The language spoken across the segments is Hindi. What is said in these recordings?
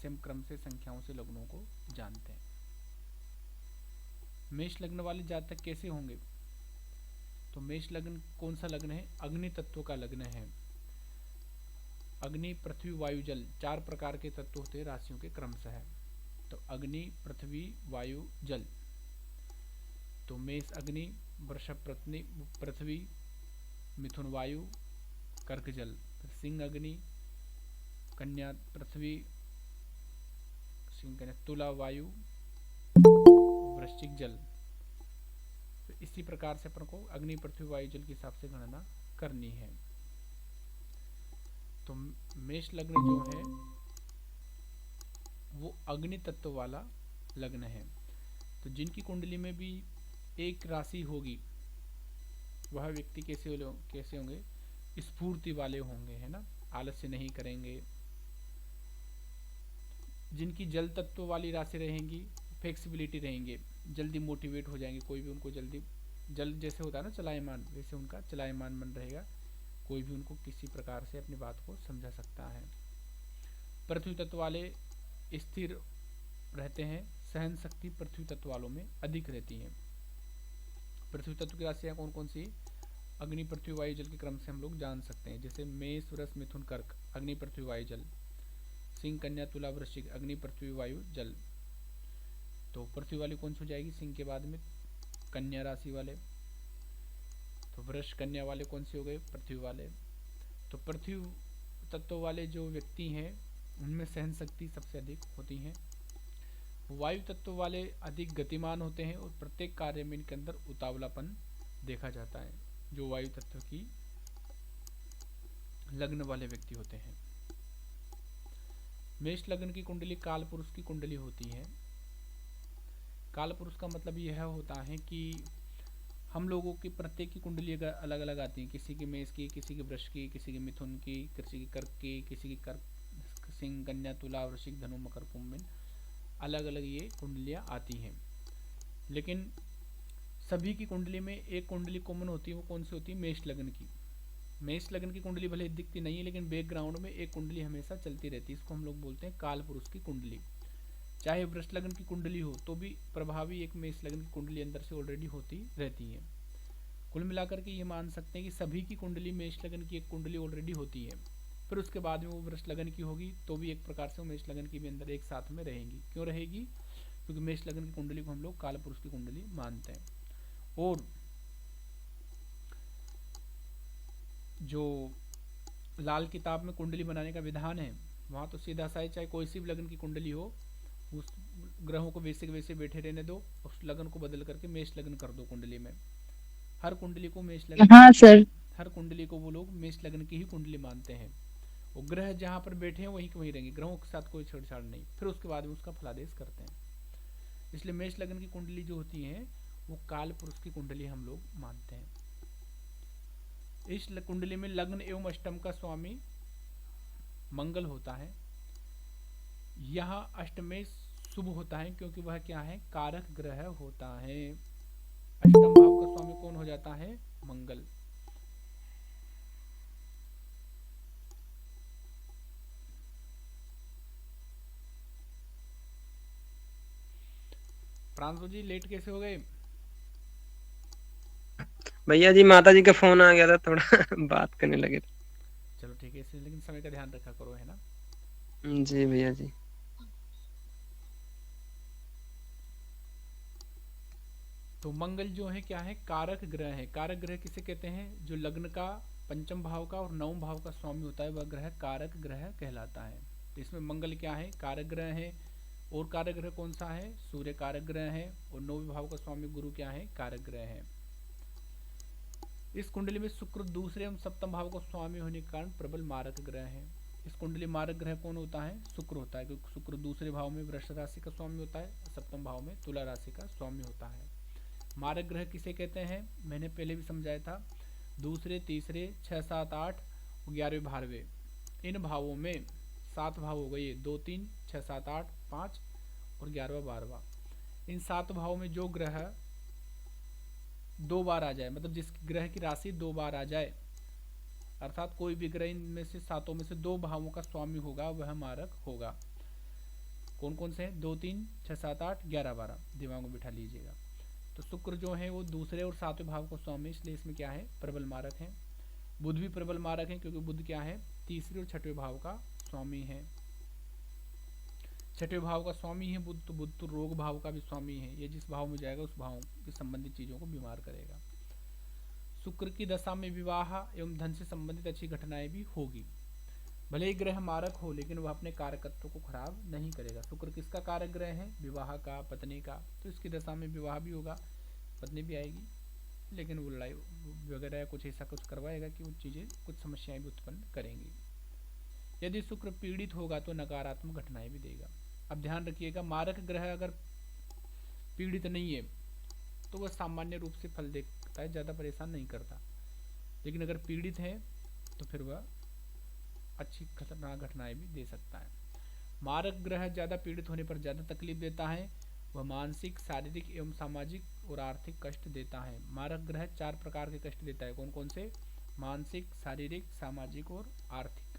जिसे हम क्रम से संख्याओं से लग्नों को जानते हैं। मेष लग्न वाले जातक कैसे होंगे? तो मेष लग्न कौन सा लग्न है? अग्नि तत्व का लग्न है। अग्नि, पृथ्वी, वायु, जल, 4 प्रकार के तत्व होते हैं राशियों के क्रमशः। तो अग्नि, पृथ्वी, वायु, जल। तो मेष अग्नि, वृषभ पृथ्वी, मिथुन वायु, कर्क जल। सिंह अग्नि, कन्या पृथ्वी, सिंह कन्या, तुला वायु, वृश्चिक जल। तो इसी प्रकार से अपन को अग्नि, पृथ्वी, वायु, जल के हिसाब से गणना करनी है। तो मेष लग्न जो है वो अग्नि तत्व वाला लग्न है। तो जिनकी कुंडली में भी एक राशि होगी वह व्यक्ति कैसे होंगे? स्फूर्ति वाले होंगे, है ना, आलस्य नहीं करेंगे। जिनकी जल तत्व वाली राशि रहेंगी, फ्लेक्सिबिलिटी रहेंगे, जल्दी मोटिवेट हो जाएंगे, कोई भी उनको जल्दी, जल जैसे होता है ना चलायमान, वैसे उनका चलायमान मन रहेगा, कोई भी उनको किसी प्रकार से अपनी बात को समझा सकता है। पृथ्वी तत्व वाले स्थिर रहते हैं, सहन शक्ति पृथ्वी तत्व वालों में अधिक रहती है। पृथ्वी तत्व की राशियाँ कौन कौन सी? अग्नि, पृथ्वी, वायु, जल के क्रम से हम लोग जान सकते हैं, जैसे मेष, वृष, मिथुन, कर्क, अग्नि, पृथ्वी, वायु, जल। सिंह, कन्या, तुला, वृश्चिक, अग्नि, पृथ्वी, वायु, जल। तो पृथ्वी वाली कौन सी हो जाएगी? सिंह के बाद में कन्या राशि वाले। तो वृष कन्या वाले कौन से हो गए? पृथ्वी वाले। तो पृथ्वी तत्व वाले जो व्यक्ति हैं उनमें सहन शक्ति सबसे अधिक होती है। वायु तत्व वाले अधिक गतिमान होते हैं और प्रत्येक कार्य में इनके अंदर उतावलापन देखा जाता है, जो वायु तत्व की लग्न वाले व्यक्ति होते हैं। मेष लग्न की कुंडली काल पुरुष की कुंडली होती है। काल पुरुष का मतलब यह होता है कि हम लोगों की प्रत्येक की कुंडली अलग अलग आती है, किसी की मेष की, किसी की वृष की, किसी की मिथुन की, किसी की कर्क की, किसी की कर्क, सिंह, कन्या, तुला, वृश्चिक, धनु, मकर, कुंभ में अलग अलग ये कुंडलियाँ आती हैं। लेकिन सभी की कुंडली में एक कुंडली कॉमन होती है, वो कौन सी होती है? मेष लग्न की। मेष लग्न की कुंडली भले दिखती नहीं है लेकिन बैकग्राउंड में एक कुंडली हमेशा चलती रहती है, इसको हम लोग बोलते हैं काल पुरुष की कुंडली। चाहे वृष लग्न की कुंडली हो तो भी प्रभावी एक मेष लग्न की कुंडली अंदर से ऑलरेडी होती रहती है। कुल मिलाकर के ये मान सकते हैं कि सभी की कुंडली मेष लग्न की एक कुंडली ऑलरेडी होती है, फिर उसके बाद में वो वृष लग्न की होगी तो भी एक प्रकार से वो मेष लग्न की भी अंदर एक साथ में रहेंगी। क्यों रहेगी? क्योंकि मेष लग्न की कुंडली को हम लोग काल पुरुष की कुंडली मानते हैं। और जो लाल किताब में कुंडली बनाने का विधान है वहाँ तो सीधा सा है, चाहे कोई सी भी लग्न की कुंडली हो उस ग्रहों को वैसे के वैसे बैठे रहने दो, उस लग्न को बदल करके मेष लग्न कर दो कुंडली में। हर कुंडली को मेष लग्न, हाँ सर। हर कुंडली को वो लोग मेष लग्न की ही कुंडली मानते हैं। वो ग्रह जहाँ पर बैठे हैं वहीं के वहीं रहेंगे, ग्रहों के साथ कोई छेड़छाड़ नहीं, फिर उसके बाद में उसका फलादेश करते हैं। इसलिए मेष लग्न की कुंडली जो होती है वो काल पुरुष की कुंडली हम लोग मानते हैं। इस कुंडली में लग्न एवं अष्टम का स्वामी मंगल होता है। यहाँ अष्टमेश शुभ होता है क्योंकि वह क्या है? कारक ग्रह होता है। अष्टम भाव का स्वामी कौन हो जाता है? मंगल। प्रांशु जी लेट कैसे हो गए? भैया जी माता जी का फोन आ गया था, थोड़ा बात करने लगे थे। चलो ठीक है, इसलिए लेकिन समय का ध्यान रखा करो, है ना। जी भैया जी। तो मंगल जो है क्या है? कारक ग्रह है। कारक ग्रह किसे कहते हैं? जो लग्न का पंचम भाव का और नवम भाव का स्वामी होता है वह ग्रह कारक ग्रह कहलाता है। तो इसमें मंगल क्या है? कारक ग्रह है। और कारक ग्रह कौन सा है? सूर्य कारक ग्रह है। और नौवें भाव का स्वामी गुरु क्या है? कारक ग्रह है। इस कुंडली में शुक्र दूसरे एवं सप्तम भाव का स्वामी होने के कारण प्रबल मारक ग्रह है। इस कुंडली मारक ग्रह कौन होता है? शुक्र होता है, क्योंकि शुक्र दूसरे भाव में वृष राशि का स्वामी होता है, सप्तम भाव में तुला राशि का स्वामी होता है। मारक ग्रह किसे कहते हैं? मैंने पहले भी समझाया था, दूसरे, तीसरे, 6, 7, 8, 11वें, 12वें, इन भावों में 7 भाव हो गए, 2, 3, 6, 7, 8, 5 और 11वां, 12वां। इन 7 भावों में जो ग्रह 2 बार आ जाए, मतलब जिस ग्रह की राशि 2 बार आ जाए, अर्थात कोई भी ग्रह इनमें से 7 में से 2 भावों का स्वामी होगा वह मारक होगा। कौन कौन से हैं? 2 3 6 7 8 11 12, दिमाग में बिठा लीजिएगा। तो शुक्र जो है वो दूसरे और सातवें भाव को स्वामी, इसलिए इसमें क्या है? प्रबल मारक है। बुध भी प्रबल मारक है क्योंकि बुध क्या है? तीसरे और छठवें भाव का स्वामी है। छठवें भाव का स्वामी है बुध, तो बुध तो रोग भाव का भी स्वामी है। ये जिस भाव में जाएगा उस भाव के संबंधित चीजों को बीमार करेगा। शुक्र की दशा में विवाह एवं धन से संबंधित अच्छी घटनाएं भी होगी। भले ही ग्रह मारक हो लेकिन वह अपने कारकत्व को खराब नहीं करेगा। शुक्र किसका कारक ग्रह है? विवाह का, पत्नी का। तो इसकी दशा में विवाह भी होगा, पत्नी भी आएगी, लेकिन वो लड़ाई वगैरह या कुछ ऐसा कुछ करवाएगा कि वो चीज़ें कुछ समस्याएं भी उत्पन्न करेंगी। यदि शुक्र पीड़ित होगा तो नकारात्मक घटनाएं भी देगा। अब ध्यान रखिएगा, मारक ग्रह अगर पीड़ित नहीं है तो वह सामान्य रूप से फल देता है, ज़्यादा परेशान नहीं करता। लेकिन अगर पीड़ित है तो फिर वह अच्छी खतरनाक घटनाएं भी दे सकता है। मारक ग्रह ज़्यादा पीड़ित होने पर ज़्यादा तकलीफ देता है। वह मानसिक, शारीरिक एवं सामाजिक और आर्थिक कष्ट देता है। मारक ग्रह 4 प्रकार के कष्ट देता है। कौन कौन से? मानसिक, शारीरिक, सामाजिक और आर्थिक।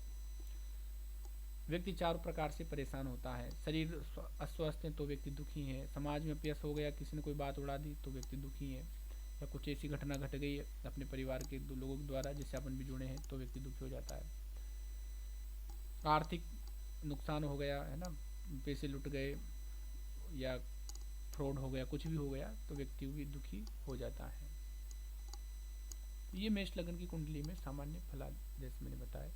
व्यक्ति 4 प्रकार से परेशान होता है। शरीर अस्वस्थ है तो व्यक्ति दुखी है। समाज में अपयश हो गया, किसी ने कोई बात उड़ा दी तो व्यक्ति दुखी है। या कुछ ऐसी घटना घट गई है अपने परिवार के लोगों के द्वारा जिससे अपन भी जुड़े हैं तो व्यक्ति दुखी हो जाता है। आर्थिक नुकसान हो गया है ना, पैसे लुट गए या फ्रॉड हो गया, कुछ भी हो गया तो व्यक्ति भी दुखी हो जाता है। ये मेष लग्न की कुंडली में सामान्य फलाद जैसे मैंने बताया।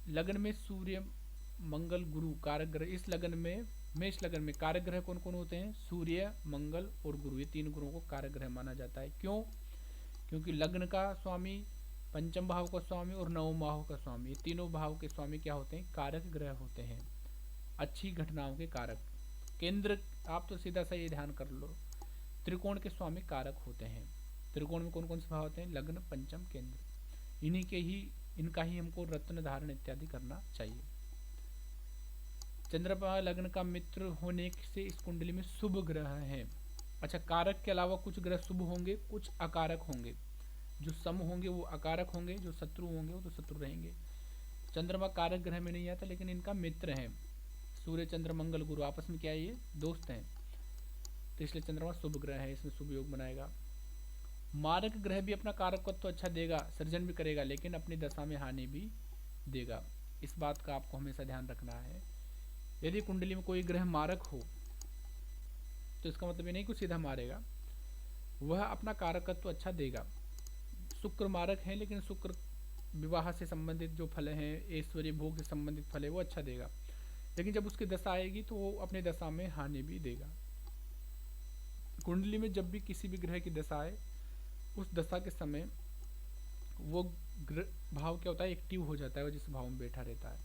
लग्न में सूर्य, मंगल, गुरु कारक ग्रह। इस लग्न में, मेष लग्न में कारक ग्रह कौन कौन होते हैं? सूर्य, मंगल और गुरु। ये 3 ग्रहों को कारक ग्रह माना जाता है। क्यों? क्योंकि लग्न का स्वामी, पंचम भाव का स्वामी और नवम भाव का स्वामी, ये तीनों भाव के स्वामी क्या होते हैं? कारक ग्रह होते हैं, अच्छी घटनाओं के कारक। केंद्र, आप तो सीधा सा ये ध्यान कर लो, त्रिकोण के स्वामी कारक होते हैं। त्रिकोण में कौन कौन से भाव होते हैं? लग्न, पंचम, केंद्र। इनका ही हमको रत्न धारण इत्यादि करना चाहिए। चंद्रमा लग्न का मित्र होने से इस कुंडली में शुभ ग्रह है। अच्छा, कारक के अलावा कुछ ग्रह शुभ होंगे, कुछ अकारक होंगे। जो सम होंगे वो अकारक होंगे, जो शत्रु होंगे वो तो शत्रु रहेंगे। चंद्रमा कारक ग्रह में नहीं आता लेकिन इनका मित्र है। सूर्य, चंद्र, मंगल, गुरु आपस में क्या है? ये दोस्त हैं, तो इसलिए चंद्रमा शुभ ग्रह है, इसमें शुभ योग बनाएगा। मारक ग्रह भी अपना कारकत्व तो अच्छा देगा, सृजन भी करेगा, लेकिन अपनी दशा में हानि भी देगा। इस बात का आपको हमेशा ध्यान रखना है। यदि कुंडली में कोई ग्रह मारक हो तो इसका मतलब ये नहीं कि सीधा मारेगा, वह अपना कारकत्व तो अच्छा देगा। शुक्र मारक है लेकिन शुक्र विवाह से संबंधित जो फल हैं, ऐश्वर्य भोग से संबंधित फल है वो अच्छा देगा, लेकिन जब उसकी दशा आएगी तो वो अपनी दशा में हानि भी देगा। कुंडली में जब भी किसी भी ग्रह की दशा आए, उस दशा के समय वो भाव क्या होता है? एक्टिव हो जाता है, वो जिस भाव में बैठा रहता है।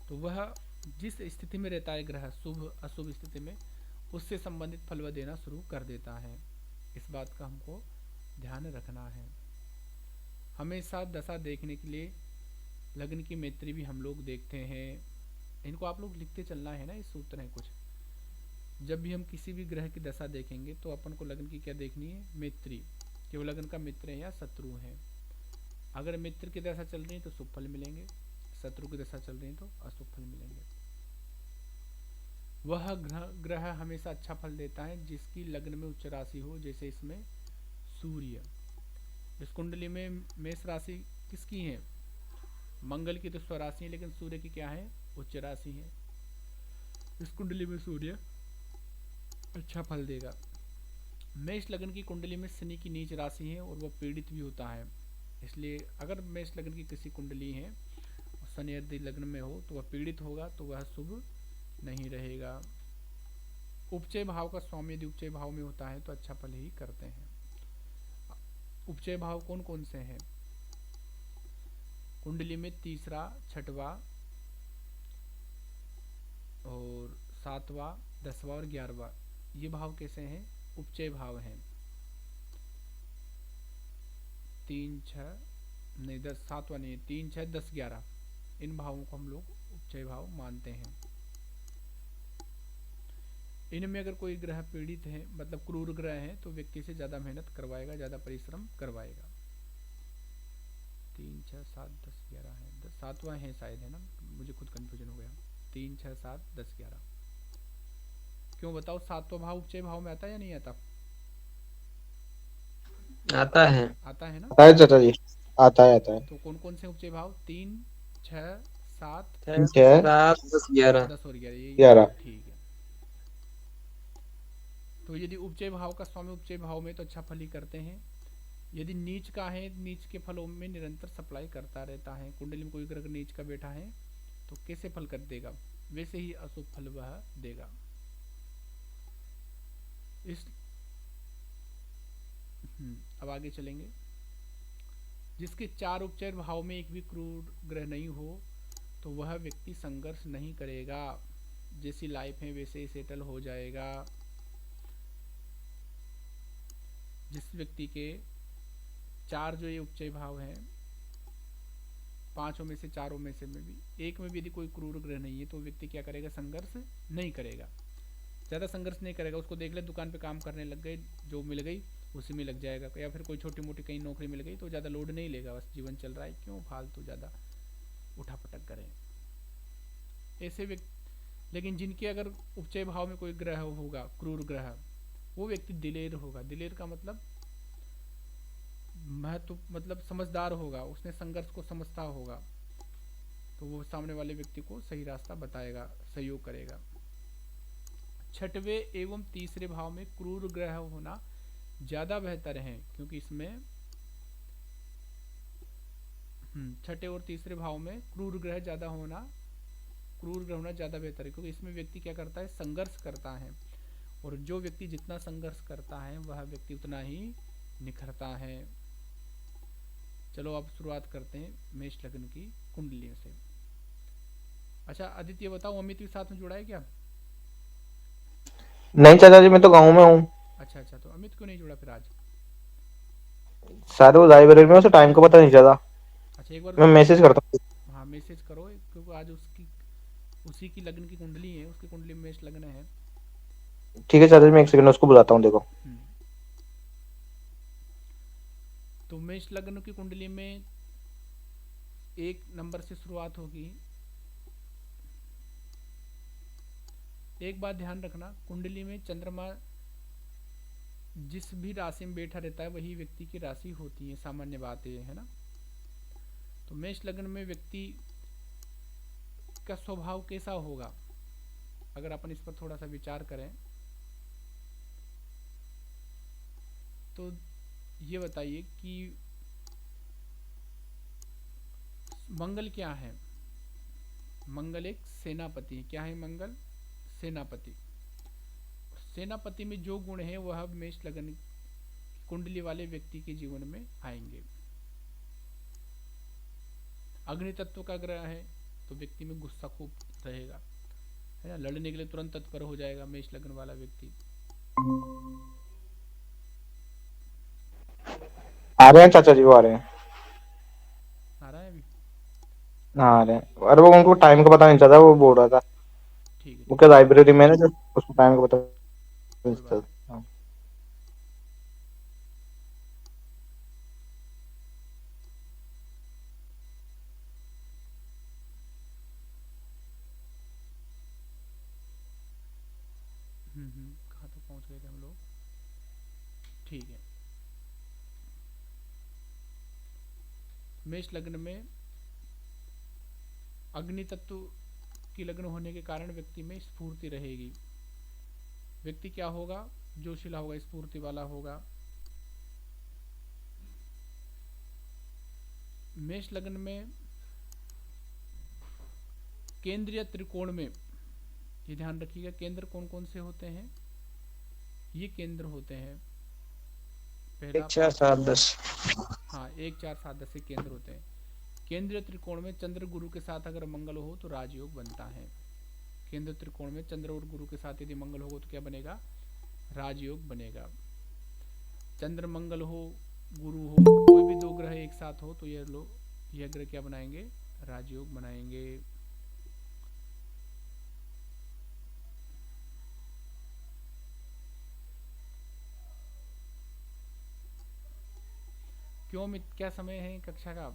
तो वह जिस स्थिति में रहता है ग्रह, शुभ अशुभ स्थिति में, उससे संबंधित फल वह देना शुरू कर देता है। इस बात का हमको ध्यान रखना है। हमेशा दशा देखने के लिए लग्न की मैत्री भी हम लोग देखते हैं। इनको आप लोग लिखते चलना है ना, ये सूत्र है कुछ। जब भी हम किसी भी ग्रह की दशा देखेंगे तो अपन को लग्न की क्या देखनी है? मैत्री, कि वो लग्न का मित्र है या शत्रु है। अगर मित्र की दशा चल रही है तो शुभ फल मिलेंगे, शत्रु की दशा चल रही है तो अशुभ फल मिलेंगे। वह ग्रह हमेशा अच्छा फल देता है जिसकी लग्न में उच्च राशि हो, जैसे इसमें सूर्य। इस कुंडली में मेष राशि किसकी है? मंगल की तो स्वराशि है, लेकिन सूर्य की क्या है? उच्च राशि है। इस कुंडली में सूर्य अच्छा फल देगा। मेष लग्न की कुंडली में शनि की नीच राशि है और वह पीड़ित भी होता है, इसलिए अगर मेष लग्न की किसी कुंडली है और शनि यदि लग्न में हो तो वह पीड़ित होगा, तो वह शुभ नहीं रहेगा। उपचय भाव का स्वामी यदि उपचय भाव में होता है तो अच्छा फल ही करते हैं। उपचय भाव कौन कौन से हैं? कुंडली में तीसरा, छठवा और सातवां, 10वां और 11वां, ये भाव कैसे हैं? उपचय भाव हैं। 3 6 नहीं 10, 7वां नहीं, 3 6 10 11, इन भावों को हम लोग उपचय भाव मानते हैं। इनमें अगर कोई ग्रह पीड़ित है, मतलब क्रूर ग्रह है, तो व्यक्ति से ज़्यादा मेहनत करवाएगा, ज़्यादा परिश्रम करवाएगा। 3 6 7 10 11 है, 7वां है शायद, है ना, मुझे खुद कन्फ्यूजन हो गया। 3 6 7 10 11, क्यों बताओ, सातवां भाव उपचय भाव में आता है या नहीं आता? आता है। आता है ना। आता है चाचा जी, आता है आता है। तो कौन कौन से उपचय भाव? 3, 6, 7, 6 6 7 10 11। 10 और 11, यही है। 11। ठीक है। तो यदि उपचय भाव का स्वामी उपचय भाव में तो अच्छा फल ही करते हैं। यदि नीच का है, नीच के फलों में निरंतर सप्लाई करता रहता है। कुंडली में कोई ग्रह नीच का बैठा है तो कैसे फल कर देगा? वैसे ही अशुभ फल वह देगा। इस अब आगे चलेंगे। जिसके 4 उपचय भाव में एक भी क्रूर ग्रह नहीं हो तो वह व्यक्ति संघर्ष नहीं करेगा। जैसी लाइफ है वैसे ही सेटल हो जाएगा। जिस व्यक्ति के 4 जो ये उपचय भाव हैं, 5 में से 4 में से में भी एक में भी यदि कोई क्रूर ग्रह नहीं है तो व्यक्ति क्या करेगा? संघर्ष नहीं करेगा। ज़्यादा संघर्ष नहीं करेगा। उसको देख ले दुकान पे काम करने लग गए, जो मिल गई उसी में लग जाएगा, या फिर कोई छोटी मोटी कहीं नौकरी मिल गई तो ज़्यादा लोड नहीं लेगा, बस जीवन चल रहा है, क्यों फालतू ज़्यादा उठापटक करें ऐसे व्यक्ति। लेकिन जिनके अगर उपचय भाव में कोई ग्रह होगा क्रूर ग्रह, वो व्यक्ति दिलेर होगा। दिलेर का मतलब महत्व, मतलब समझदार होगा, उसने संघर्ष को समझता होगा, तो वो सामने वाले व्यक्ति को सही रास्ता बताएगा, सहयोग करेगा। 6वें एवं तीसरे भाव में क्रूर ग्रह होना ज़्यादा बेहतर है, क्योंकि इसमें 6ठे और तीसरे भाव में क्रूर ग्रह होना ज़्यादा बेहतर है, क्योंकि इसमें व्यक्ति क्या करता है? संघर्ष करता है। और जो व्यक्ति जितना संघर्ष करता है वह व्यक्ति उतना ही निखरता है। चलो अब शुरुआत करते हैं मेष लग्न की कुंडलियों से। अच्छा आदित्य बताओ, अमित भी साथ में जुड़ा है क्या? नहीं चाचा जी, मैं तो गाँव में हूँ। अच्छा, तो अमित क्यों नहीं जुड़ा फिर आज? सारे वो लाइब्रेरी में, उसे टाइम का पता नहीं चला। अच्छा एक बार मैं उसको मैसेज करता हूँ। हाँ मैसेज करो, क्योंकि आज उसी की लग्न की कुंडली है, उसकी कुंडली में मेष लग्न है। ठीक है चाचा जी, मैं 1 सेकंड उसको बुलाता हूँ, देखो। हम्म, तो मेष लग्न की कुंडली में 1 नंबर से शुरुआत होगी। एक बात ध्यान रखना, कुंडली में चंद्रमा जिस भी राशि में बैठा रहता है वही व्यक्ति की राशि होती है, सामान्य बात ये है ना। तो मेष लग्न में व्यक्ति का स्वभाव कैसा होगा, अगर अपन इस पर थोड़ा सा विचार करें तो ये बताइए कि मंगल क्या है? मंगल एक सेनापति है। क्या है मंगल? सेनापति। सेनापति में जो गुण है वह मेष लग्न कुंडली वाले व्यक्ति के जीवन में आएंगे। अग्नि तत्व का ग्रह है तो व्यक्ति में गुस्सा खूब रहेगा, है ना, लड़ने के लिए तुरंत तत्पर हो जाएगा मेष लग्न वाला व्यक्ति। आ रहे हैं चाचा जी, वो आ रहे हैं। आ रहा है अभी? हाँ आ रहे हैं। अरे वो उनको टाइम का पता नहीं चला, वो बोल रहा था। ठीक है वो ठीक क्या है, लाइब्रेरी में है ना, जो उसको टाइम का पता नहीं कोई बात चला। नहीं। हाँ। कहाँ तक पहुँच गए थे हम लोग? ठीक है। मेष लग्न में अग्नि तत्व की लग्न होने के कारण व्यक्ति में स्फूर्ति रहेगी। व्यक्ति क्या होगा? जोशीला होगा, स्फूर्ति वाला होगा। मेष लग्न में केंद्र या त्रिकोण में, ये ध्यान रखिएगा, केंद्र कौन कौन से होते हैं? ये केंद्र होते हैं, पहला 1 4 7 10। हाँ 1 4 7 10 से केंद्र होते हैं। केंद्रीय त्रिकोण में चंद्र गुरु के साथ अगर मंगल हो तो राजयोग बनता है। केंद्र त्रिकोण में चंद्र और गुरु के साथ यदि मंगल होगा तो क्या बनेगा? राजयोग बनेगा। चंद्र मंगल हो, गुरु हो, कोई भी 2 ग्रह एक साथ हो तो यह ग्रह क्या बनाएंगे? राजयोग बनाएंगे। क्यों क्या समय है कक्षा का?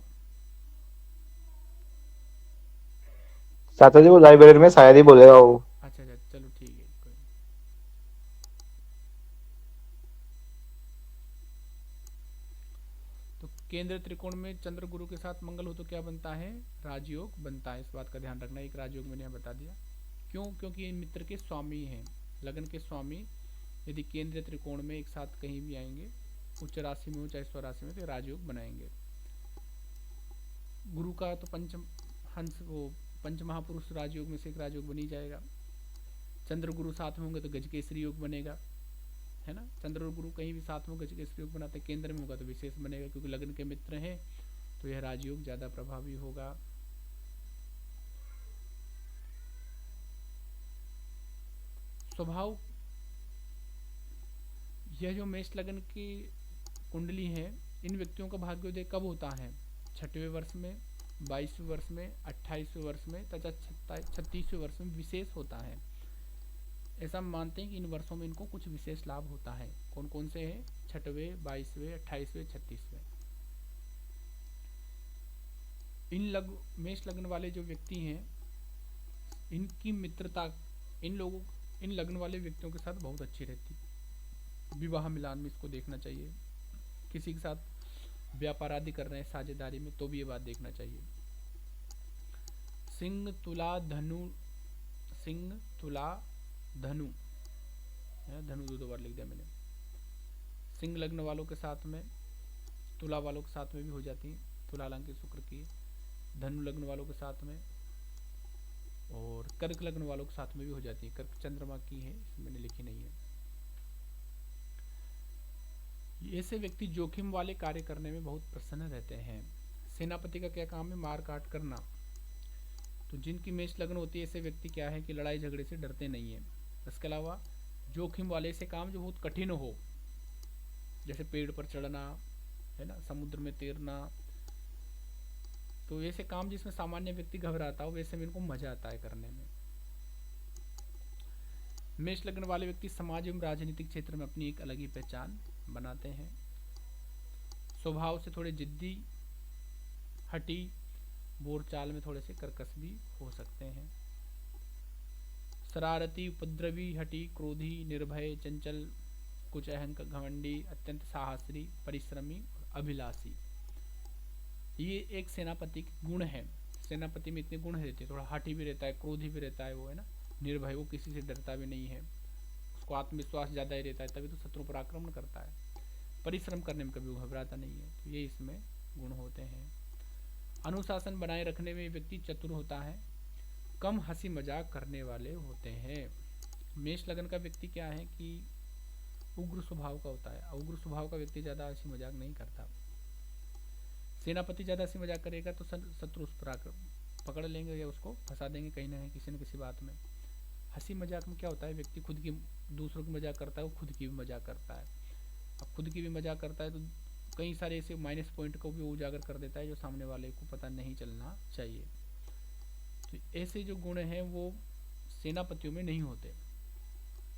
चाचा जी वो लाइब्रेरी में शायद ही बोलेगा वो। अच्छा चलो ठीक है, कोई केंद्र त्रिकोण में चंद्र गुरु के साथ मंगल हो तो क्या बनता है, राजयोग बनता है। इस बात का ध्यान रखना, एक राजयोग मैंने यहाँ बता दिया। क्यों? क्योंकि ये मित्र के स्वामी हैं, लगन के स्वामी यदि केंद्र त्रिकोण में एक साथ कहीं भी आएंगे, उच्च राशि में हो चाहे स्वराशि में, तो राजयोग बनाएंगे। गुरु का तो पंच महापुरुष राजयोग में से एक राजयोग बन ही जाएगा। चंद्र गुरु साथ में होंगे तो गजकेसरी योग बनेगा, है ना। चंद्र और गुरु कहीं भी साथ में गजकेसरी योग बनाते, केंद्र में होगा तो विशेष बनेगा, क्योंकि लगन के मित्र हैं तो यह राजयोग ज्यादा प्रभावी होगा। स्वभाव, यह जो मेष लगन की कुंडली है, इन व्यक्तियों का भाग्योदय कब होता है? 6वें वर्ष में, 22वें वर्ष में, 28वें वर्ष में तथा 36वें वर्ष में विशेष होता है। ऐसा मानते हैं कि इन वर्षों में इनको कुछ विशेष लाभ होता है। कौन कौन से हैं? 6वें, 22वें, 28वें, 36वें। मेष लग्न वाले जो व्यक्ति हैं, इनकी मित्रता इन लग्न वाले व्यक्तियों के साथ बहुत अच्छी रहती। विवाह मिलान में इसको देखना चाहिए। किसी के साथ व्यापार आदि कर रहे हैं साझेदारी में, तो भी ये बात देखना चाहिए। सिंह तुला धनु, धनु दो बार लिख दिया मैंने। सिंह लग्न वालों के साथ में, तुला वालों के साथ में भी हो जाती है, तुला लग्न शुक्र की। धनु लग्न वालों के साथ में, और कर्क लग्न वालों के साथ में भी हो जाती है। कर्क चंद्रमा की है, इसमें मैंने लिखी नहीं है। ऐसे व्यक्ति जोखिम वाले कार्य करने में बहुत प्रसन्न रहते हैं। सेनापति का क्या काम है? मार काट करना। तो जिनकी मेष लग्न होती है, ऐसे व्यक्ति क्या है कि लड़ाई झगड़े से डरते नहीं है। इसके अलावा जोखिम वाले से काम जो बहुत कठिन हो, जैसे पेड़ पर चढ़ना, है ना, समुद्र में तैरना, तो ऐसे काम जिसमें सामान्य व्यक्ति घबराता हो, वैसे में इनको मजा आता है करने में। मेष लग्न वाले व्यक्ति समाज एवं राजनीतिक क्षेत्र में अपनी एक अलग ही पहचान बनाते हैं। स्वभाव से थोड़े जिद्दी, हठी, बोलचाल में थोड़े से कर्कश भी हो सकते हैं। शरारती, उपद्रवी, हठी, क्रोधी, निर्भय, चंचल, कुछ अहंकार, घमंडी, अत्यंत साहसी, परिश्रमी, अभिलाषी। ये एक सेनापति के गुण है। सेनापति में इतने गुण रहते हैं, थोड़ा हठी भी रहता है, क्रोधी भी रहता है, वो है ना, निर्भय, वो किसी से डरता भी नहीं है, उसको आत्मविश्वास ज़्यादा ही रहता है, तभी तो शत्रु पर आक्रमण करता है। परिश्रम करने में कभी वो घबराता नहीं है। तो ये इसमें गुण होते हैं। अनुशासन बनाए रखने में व्यक्ति चतुर होता है। कम हंसी मजाक करने वाले होते हैं। मेष लगन का व्यक्ति क्या है कि उग्र स्वभाव का होता है। उग्र स्वभाव का व्यक्ति ज़्यादा हंसी मजाक नहीं करता। सेनापति ज़्यादा हंसी मजाक करेगा तो शत्रु उस पर पकड़ लेंगे या उसको फंसा देंगे कहीं ना कहीं, किसी न किसी बात में। हंसी मजाक में क्या होता है, व्यक्ति खुद की, दूसरों की मजाक करता है, वो खुद की भी मजाक करता है। अब खुद की भी मजाक करता है तो कई सारे ऐसे माइनस पॉइंट को भी उजागर कर देता है जो सामने वाले को पता नहीं चलना चाहिए। तो ऐसे जो गुण हैं वो सेनापतियों में नहीं होते।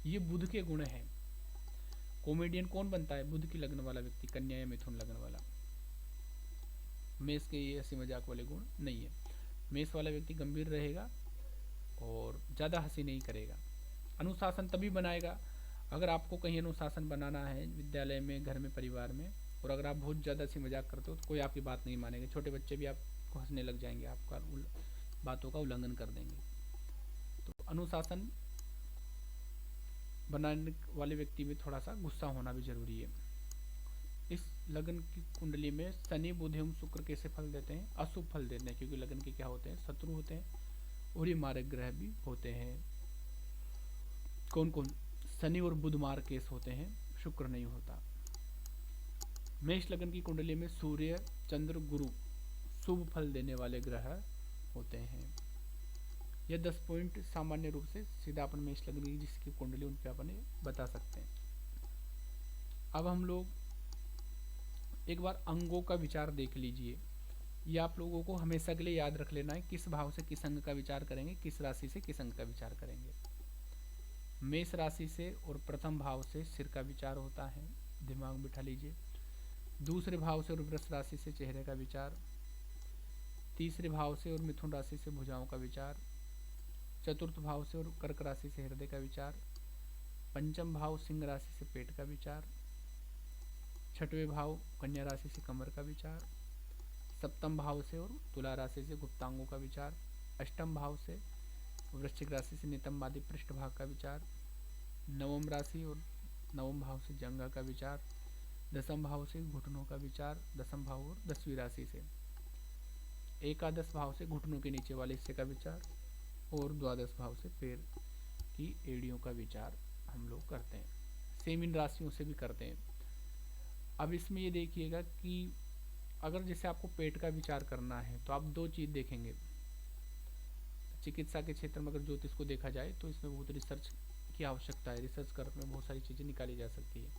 ये बुध के गुण हैं। कॉमेडियन कौन बनता है? बुध की लग्न वाला व्यक्ति, कन्या या मिथुन लग्न वाला। मेष के ये हंसी मजाक वाले गुण नहीं है। मेष वाला व्यक्ति गंभीर रहेगा और ज़्यादा हंसी नहीं करेगा। अनुशासन तभी बनाएगा अगर आपको कहीं अनुशासन बनाना है, विद्यालय में, घर में, परिवार में, और अगर आप बहुत ज़्यादा हंसी मजाक करते हो तो कोई आपकी बात नहीं मानेगा। छोटे बच्चे भी आपको हंसने लग जाएंगे, आपका बातों का उल्लंघन कर देंगे। तो अनुशासन बनाने वाले व्यक्ति में थोड़ा सा गुस्सा होना भी जरूरी है। इस लगन की कुंडली में शनि, बुध एवं शुक्र कैसे फल देते हैं? अशुभ फल देते हैं, क्योंकि लगन के क्या होते हैं? शत्रु होते हैं और ये मारक ग्रह भी होते हैं। कौन कौन? शनि और बुध मार केस होते हैं, शुक्र नहीं होता। मेष लगन की कुंडली में सूर्य, चंद्र, गुरु शुभ फल देने वाले ग्रह होते हैं। यह 10 पॉइंट सामान्य रूप से सीधा अपन मेष लगन की जिसकी कुंडली उन पर अपन बता सकते हैं। अब हम लोग एक बार अंगों का विचार देख लीजिए। ये आप लोगों को हमेशा के लिए याद रख लेना है, किस भाव से किस अंग का विचार करेंगे, किस राशि से किस अंग का विचार करेंगे। मेष राशि से और प्रथम भाव से सिर का विचार होता है, दिमाग में बिठा लीजिए। दूसरे भाव से और वृष राशि से चेहरे का विचार। तीसरे भाव से और मिथुन राशि से भुजाओं का विचार। चतुर्थ भाव से और कर्क राशि से हृदय का विचार। पंचम भाव सिंह राशि से पेट का विचार। छठवें भाव कन्या राशि से कमर का विचार, सप्तम भाव से और तुला राशि से गुप्तांगों का विचार, अष्टम भाव से वृश्चिक राशि से नितंबादि पृष्ठभाग का विचार, नवम राशि और नवम भाव से जंघा का विचार, दसम भाव से घुटनों का विचार, दसम भाव और 10वीं राशि से एकादश भाव से घुटनों के नीचे वाले हिस्से का विचार और द्वादश भाव से पैर की एड़ियों का विचार हम लोग करते हैं। सेम इन राशियों से भी करते हैं। अब इसमें ये देखिएगा कि अगर जैसे आपको पेट का विचार करना है तो आप दो चीज़ देखेंगे। चिकित्सा के क्षेत्र में अगर ज्योतिष को देखा जाए तो इसमें बहुत रिसर्च की आवश्यकता है। रिसर्च करने में बहुत सारी चीज़ें निकाली जा सकती है।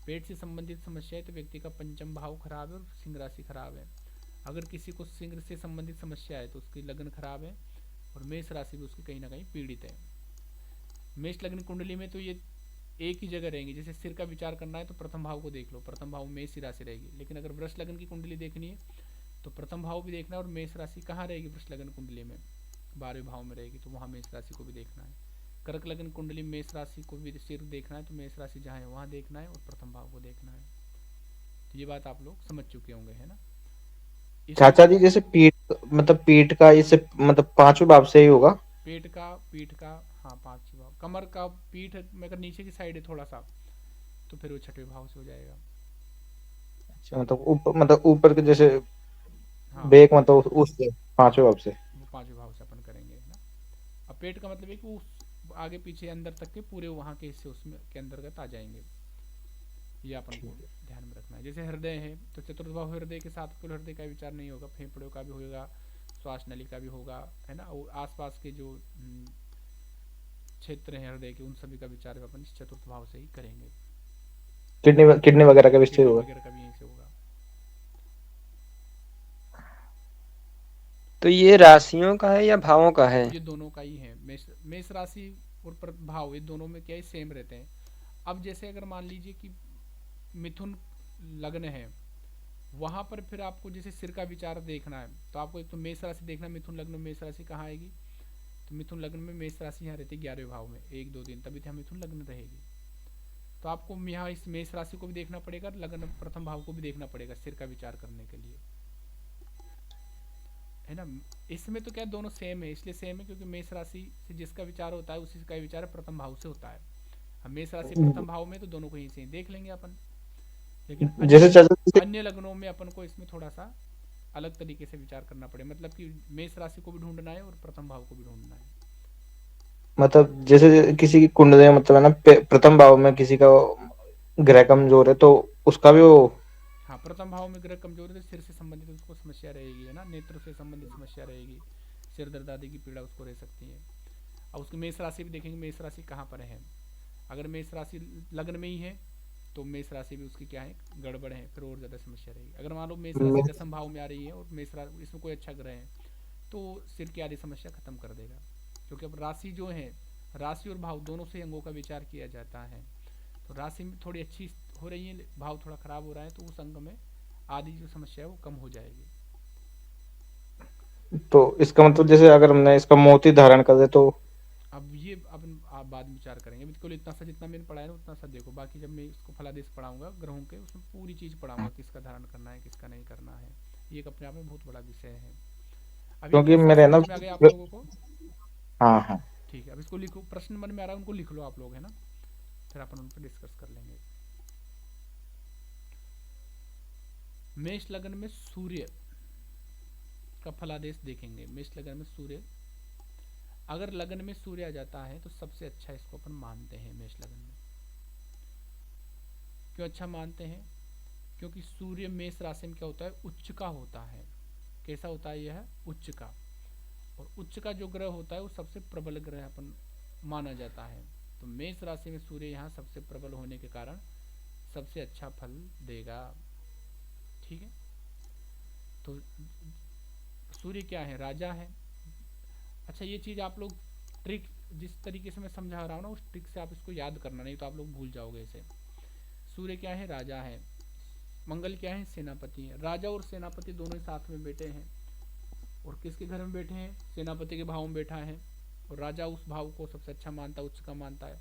पेट से संबंधित समस्या है तो व्यक्ति का पंचम भाव खराब है और सिंह राशि खराब है। अगर किसी को सिंह से संबंधित समस्या है तो उसकी लग्न खराब है और मेष राशि भी उसकी कहीं ना कहीं पीड़ित है। मेष लग्न कुंडली में तो ये एक ही जगह रहेंगे। जैसे सिर का विचार करना है तो प्रथम भाव को देख लो, प्रथम भाव में मेष राशि रहेगी। लेकिन अगर वृष लग्न की कुंडली देखनी है तो प्रथम भाव भी देखना है और मेष राशि कहाँ रहेगी वृष लग्न कुंडली में, 12वें भाव में रहेगी, तो वहाँ मेष राशि को भी देखना है। कर्क लग्न कुंडली में मेष राशि को भी सिर देखना है तो मेष राशि जहाँ है वहाँ देखना है और प्रथम भाव को देखना है। तो ये बात आप लोग समझ चुके होंगे, है ना। चाचा जी जैसे पीठ का इसे मतलब 5वें भाव से ही होगा। पीठ का हाँ 5वां भाव। कमर का पीठ में अगर नीचे की साइड है थोड़ा सा तो फिर वो 6वें भाव से हो जाएगा। अच्छा मतलब ऊपर के जैसे हाँ बेक मतलब उससे 5वें भाव से। वो 5वें भाव से अपन करेंगे, है ना। अब पेट का मतलब है कि उस आगे पीछे अंदर तक के पूरे वहाँ के हिस्से उसमें के अंतर्गत आ जाएंगे। ये अपन को ध्यान में रखना है। जैसे हृदय है तो चतुर्थ भाव हृदय के साथ केवल हृदय का विचार नहीं होगा, फेफड़ों का भी होगा, श्वास नली का भी होगा, है ना। और आसपास के जो क्षेत्र हैं हृदय के उन सभी का विचार अपन इस चतुर्थ भाव से ही करेंगे। किडनी वगैरह का विषय किडनी होगा। वगैरह का भी यहीं से होगा। तो ये राशियों का है या भावों का है? ये दोनों का ही है। मेष राशि और भाव ये दोनों में क्या है सेम रहते हैं। अब जैसे अगर मान लीजिए कि मिथुन लग्न है, वहां पर फिर आपको जैसे सिर का विचार देखना है तो आपको एक तो मेष राशि देखना, मिथुन लग्न में मेष राशि कहाँ आएगी, तो मिथुन लग्न में मेष राशि यहाँ रहती है 11वें भाव में 1-2 दिन, तभी यहाँ मिथुन लग्न रहेगी। तो आपको यहाँ इस मेष राशि को भी देखना पड़ेगा, लग्न प्रथम भाव को भी देखना पड़ेगा सिर का विचार करने के लिए, है ना। इसमें तो क्या दोनों सेम है, इसलिए सेम है क्योंकि मेष राशि से जिसका विचार होता है उसी का विचार प्रथम भाव से होता है। अब मेष राशि प्रथम भाव में तो दोनों को यहीं से देख लेंगे अपन। लेकिन जैसे चाचा जी अन्य लग्नों में अपन को इसमें थोड़ा सा अलग तरीके से विचार करना पड़े, मतलब कि मेष राशि को भी ढूंढना है और प्रथम भाव को भी ढूंढना है। मतलब जैसे किसी की कुंडली मतलब है ना प्रथम भाव में किसी का ग्रह कमजोर है तो उसका भी वो। हाँ प्रथम भाव में ग्रह कमजोर है तो सिर से संबंधित उसको समस्या रहेगी, है ना। नेत्र से संबंधित समस्या रहेगी, सिर दर्द आदि की पीड़ा उसको रह सकती है। अब उसकी मेष राशि भी देखेंगे, मेष राशि कहाँ पर है। अगर मेष राशि लग्न में ही है तो मेष राशि भी उसकी क्या है गड़बड़ है, फिर और ज़्यादा समस्या रहेगी। अगर मान लो मेष राशि दसम भाव में आ रही है और मेष राशि इसमें कोई अच्छा ग्रह है तो सिर की आदि समस्या खत्म कर देगा। क्योंकि अब राशि जो है, राशि और भाव दोनों से अंगों का विचार किया जाता है। तो राशि में थोड़ी अच्छी हो रही है, भाव थोड़ा खराब हो रहा है तो उस अंग में आदि जो समस्या है वो कम हो जाएगी। तो इसका मतलब जैसे अगर हमने इसका मोती धारण कर दे तो। अब ये अपन आप बाद में विचार करेंगे। बिल्कुल इतना सा जितना मैंने पढ़ाया ना उतना सा देखो, बाकी जब मैं इसको फलादेश पढ़ाऊंगा ग्रहों के उसमें पूरी चीज़ पढ़ाऊंगा, किसका धारण करना है किसका नहीं करना है। ये एक अपने आप में बहुत बड़ा विषय है। अब ये क्योंकि कैसे मेरे ना। समझ में आ गया आप लोगों को? हाँ हाँ। ठीक है, अब इसको लिखो, प्रश्न मन में आ रहा है उनको लिख लो आप लोग, है ना, फिर अपन उन पर डिस्कस कर लेंगे। मेष लग्न में सूर्य का फलादेश देखेंगे। मेष लग्न में सूर्य, अगर लग्न में सूर्य आ जाता है तो सबसे अच्छा इसको अपन मानते हैं मेष लग्न में। क्यों अच्छा मानते हैं? क्योंकि सूर्य मेष राशि में क्या होता है उच्च का होता है। कैसा होता है यह? उच्च का। और उच्च का जो ग्रह होता है वो सबसे प्रबल ग्रह अपन माना जाता है। तो मेष राशि में सूर्य यहाँ सबसे प्रबल होने के कारण सबसे अच्छा फल देगा। ठीक है, तो सूर्य क्या है? राजा है। अच्छा ये चीज़ आप लोग ट्रिक जिस तरीके से मैं समझा रहा हूँ ना उस ट्रिक से आप इसको याद करना, नहीं तो आप लोग भूल जाओगे इसे। सूर्य क्या है? राजा है। मंगल क्या है? सेनापति है। राजा और सेनापति दोनों ही साथ में बैठे हैं और किसके घर में बैठे हैं? सेनापति के भाव में बैठा है और राजा उस भाव को सबसे अच्छा मानता है, उच्च का मानता है।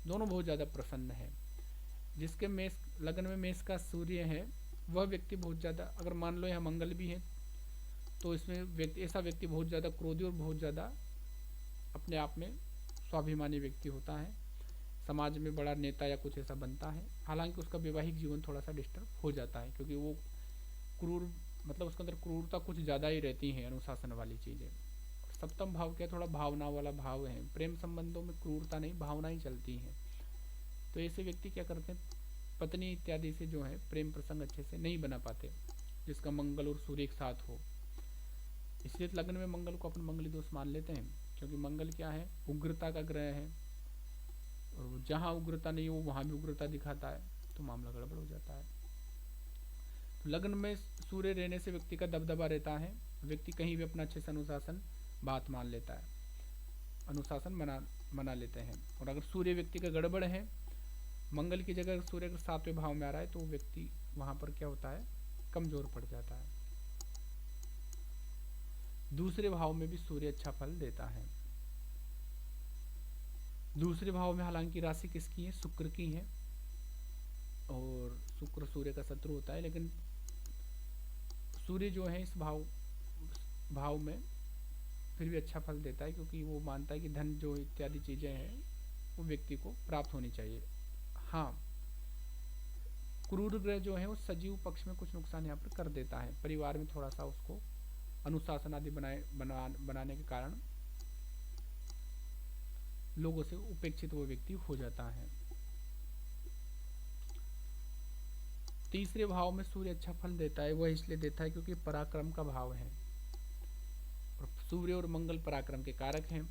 दोनों बहुत ज़्यादा प्रसन्न है। जिसके मेष लग्न में मेष का सूर्य है वह व्यक्ति बहुत ज़्यादा, अगर मान लो यहाँ मंगल भी है तो इसमें व्यक्ति ऐसा व्यक्ति बहुत ज़्यादा क्रोधी और बहुत ज़्यादा अपने आप में स्वाभिमानी व्यक्ति होता है, समाज में बड़ा नेता या कुछ ऐसा बनता है। हालांकि उसका वैवाहिक जीवन थोड़ा सा डिस्टर्ब हो जाता है क्योंकि वो क्रूर, मतलब उसके अंदर क्रूरता कुछ ज़्यादा ही रहती है, अनुशासन वाली चीज़ें। सप्तम भाव क्या, थोड़ा भावना वाला भाव है, प्रेम संबंधों में क्रूरता नहीं, भावना ही चलती हैं। तो ऐसे व्यक्ति क्या करते हैं, पत्नी इत्यादि से जो है प्रेम प्रसंग अच्छे से नहीं बना पाते, जिसका मंगल और सूर्य एक साथ हो। इसलिए लग्न में मंगल को अपन मंगली दोष मान लेते हैं, क्योंकि मंगल क्या है, उग्रता का ग्रह है, और जहाँ उग्रता नहीं हो वहाँ भी उग्रता दिखाता है, तो मामला गड़बड़ हो जाता है। तो लग्न में सूर्य रहने से व्यक्ति का दबदबा रहता है, व्यक्ति कहीं भी अपना अच्छे से अनुशासन बात मान लेता है, अनुशासन बना लेते हैं। और अगर सूर्य व्यक्ति का गड़बड़ है, मंगल की जगह सूर्य अगर 7वें भाव में आ रहा है तो व्यक्ति वहाँ पर क्या होता है, कमजोर पड़ जाता है। दूसरे भाव में भी सूर्य अच्छा फल देता है। दूसरे भाव में हालांकि राशि किसकी है, शुक्र की है, और शुक्र सूर्य का शत्रु होता है, लेकिन सूर्य जो है इस भाव में फिर भी अच्छा फल देता है, क्योंकि वो मानता है कि धन जो इत्यादि चीज़ें हैं वो व्यक्ति को प्राप्त होनी चाहिए। हाँ, क्रूर ग्रह जो है वो सजीव पक्ष में कुछ नुकसान यहाँ पर कर देता है, परिवार में थोड़ा सा उसको अनुशासन आदि बनाने के कारण लोगों से उपेक्षित वो व्यक्ति हो जाता है। तीसरे भाव में सूर्य अच्छा फल देता है, वह इसलिए देता है क्योंकि पराक्रम का भाव है, और सूर्य और मंगल पराक्रम के कारक हैं,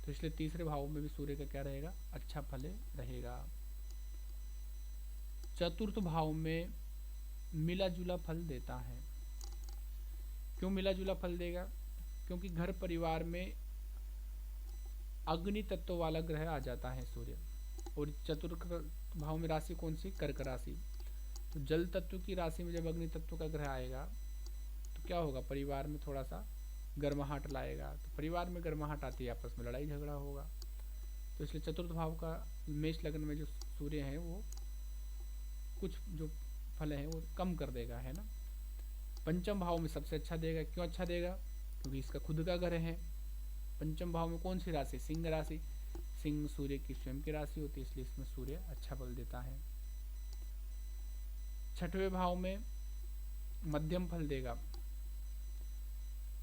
तो इसलिए तीसरे भाव में भी सूर्य का क्या रहेगा, अच्छा फल रहेगा। चतुर्थ भाव में मिला जुला फल देता है। क्यों मिला जुला फल देगा, क्योंकि घर परिवार में अग्नि तत्व वाला ग्रह आ जाता है सूर्य, और चतुर्थ भाव में राशि कौन सी, कर्क राशि। तो जल तत्व की राशि में जब अग्नि तत्व का ग्रह आएगा तो क्या होगा, परिवार में थोड़ा सा गर्माहट लाएगा, तो परिवार में गर्माहट आती है, आपस में लड़ाई झगड़ा होगा। तो इसलिए चतुर्थ भाव का मेष लग्न में जो सूर्य है वो कुछ जो फल है वो कम कर देगा, है ना। पंचम भाव में सबसे अच्छा देगा। क्यों अच्छा देगा, क्योंकि इसका खुद का घर है। पंचम भाव में कौन सी राशि, सिंह राशि, सिंह सूर्य की स्वयं की राशि होती है, इसलिए इसमें सूर्य अच्छा फल देता है। छठवें भाव में मध्यम फल देगा।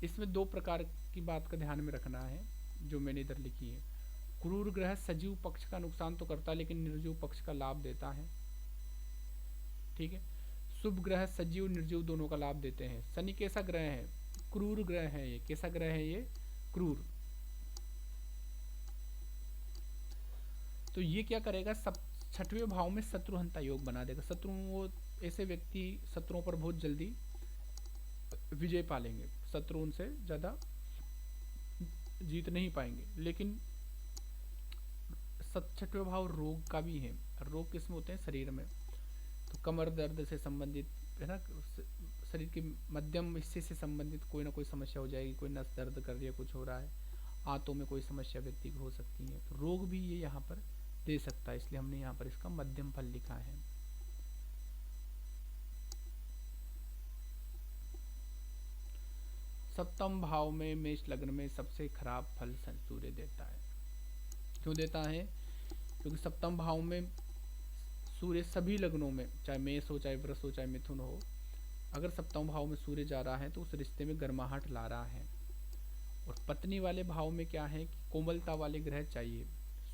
इसमें दो प्रकार की बात का ध्यान में रखना है जो मैंने इधर लिखी है। क्रूर ग्रह सजीव पक्ष का नुकसान तो करता है लेकिन निर्जीव पक्ष का लाभ देता है, ठीक है। शुभ ग्रह सजीव निर्जीव दोनों का लाभ देते हैं। शनि कैसा ग्रह है, क्रूर ग्रह है ये। कैसा ग्रह है ये, क्रूर। तो ये क्या करेगा, सब छठवें भाव में शत्रुहंता योग बना देगा। शत्रु, वो ऐसे व्यक्ति शत्रुओं पर बहुत जल्दी विजय पा लेंगे, शत्रु उनसे ज़्यादा जीत नहीं पाएंगे। लेकिन छठवें भाव रोग का भी है। रोग किसमें होते हैं, शरीर में। तो कमर दर्द से संबंधित है ना, शरीर के मध्यम हिस्से से संबंधित कोई ना कोई समस्या हो जाएगी, कोई नस दर्द कर रही है, कुछ हो रहा है, आंतों में कोई समस्या व्यक्ति को हो सकती है, तो रोग भी ये यहाँ पर दे सकता है, इसलिए हमने यहाँ पर इसका मध्यम फल लिखा है। सप्तम भाव में मेष लग्न में सबसे खराब फल सूर्य देता है। क्यों देता है, क्योंकि सप्तम भाव में सूर्य सभी लग्नों में, चाहे मेष हो, चाहे वृष हो, चाहे मिथुन हो, अगर सप्तम भाव में सूर्य जा रहा है तो उस रिश्ते में गर्माहट ला रहा है। और पत्नी वाले भाव में क्या है कि कोमलता वाले ग्रह चाहिए।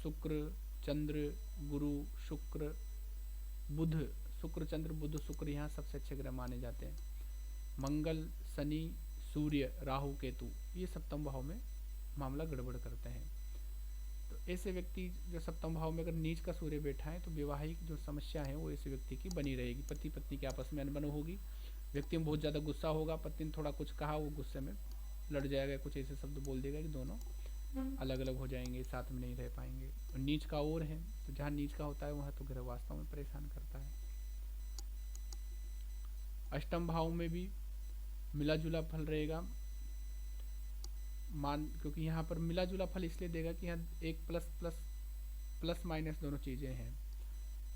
शुक्र, चंद्र, गुरु, शुक्र, बुध, शुक्र, चंद्र, बुध, शुक्र यहाँ सबसे अच्छे ग्रह माने जाते हैं। मंगल, शनि, सूर्य, राहु, केतु, ये सप्तम भाव में मामला गड़बड़ करते हैं। तो ऐसे व्यक्ति जो सप्तम भाव में अगर नीच का सूर्य बैठा है तो वैवाहिक जो समस्या है वो ऐसे व्यक्ति की बनी रहेगी। पति पत्नी की आपस में अनबन होगी, व्यक्ति में बहुत ज़्यादा गुस्सा होगा, पत्नी ने थोड़ा कुछ कहा, वो गुस्से में लड़ जाएगा, कुछ ऐसे शब्द बोल देगा कि दोनों अलग अलग हो जाएंगे, साथ में नहीं रह पाएंगे। और नीच का और है, तो जहाँ नीच का होता है वहाँ तो ग्रह वास्तव में परेशान करता है। अष्टम भाव में भी मिला जुला फल रहेगा, क्योंकि यहाँ पर मिला जुला फल इसलिए देगा कि यहाँ एक प्लस माइनस दोनों चीज़ें हैं।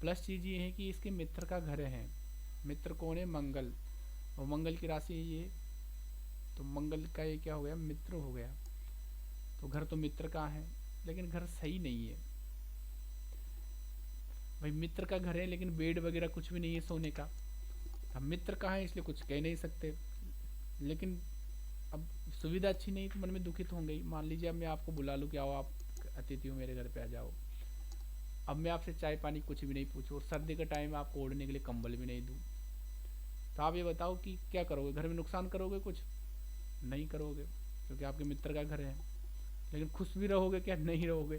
प्लस चीज़ ये है कि इसके मित्र का घर है। मित्र कौन है? मंगल। और मंगल की राशि है ये, तो मंगल का ये क्या हो गया? मित्र हो गया। तो घर तो मित्र का है, लेकिन घर सही नहीं है भाई। मित्र का घर है लेकिन बेड वगैरह कुछ भी नहीं है सोने का। अब मित्र का है इसलिए कुछ कह नहीं सकते, लेकिन अब सुविधा अच्छी नहीं तो मन में दुखित होंगे ही। मान लीजिए अब मैं आपको बुला लूँ कि आओ आप अतिथि हो मेरे घर पे आ जाओ, अब मैं आपसे चाय पानी कुछ भी नहीं पूछूं और सर्दी का टाइम आपको ओढ़ने के लिए कंबल भी नहीं दूं, तो आप ये बताओ कि क्या करोगे? घर में नुकसान करोगे? कुछ नहीं करोगे, क्योंकि आपके मित्र का घर है। लेकिन खुश भी रहोगे क्या? नहीं रहोगे।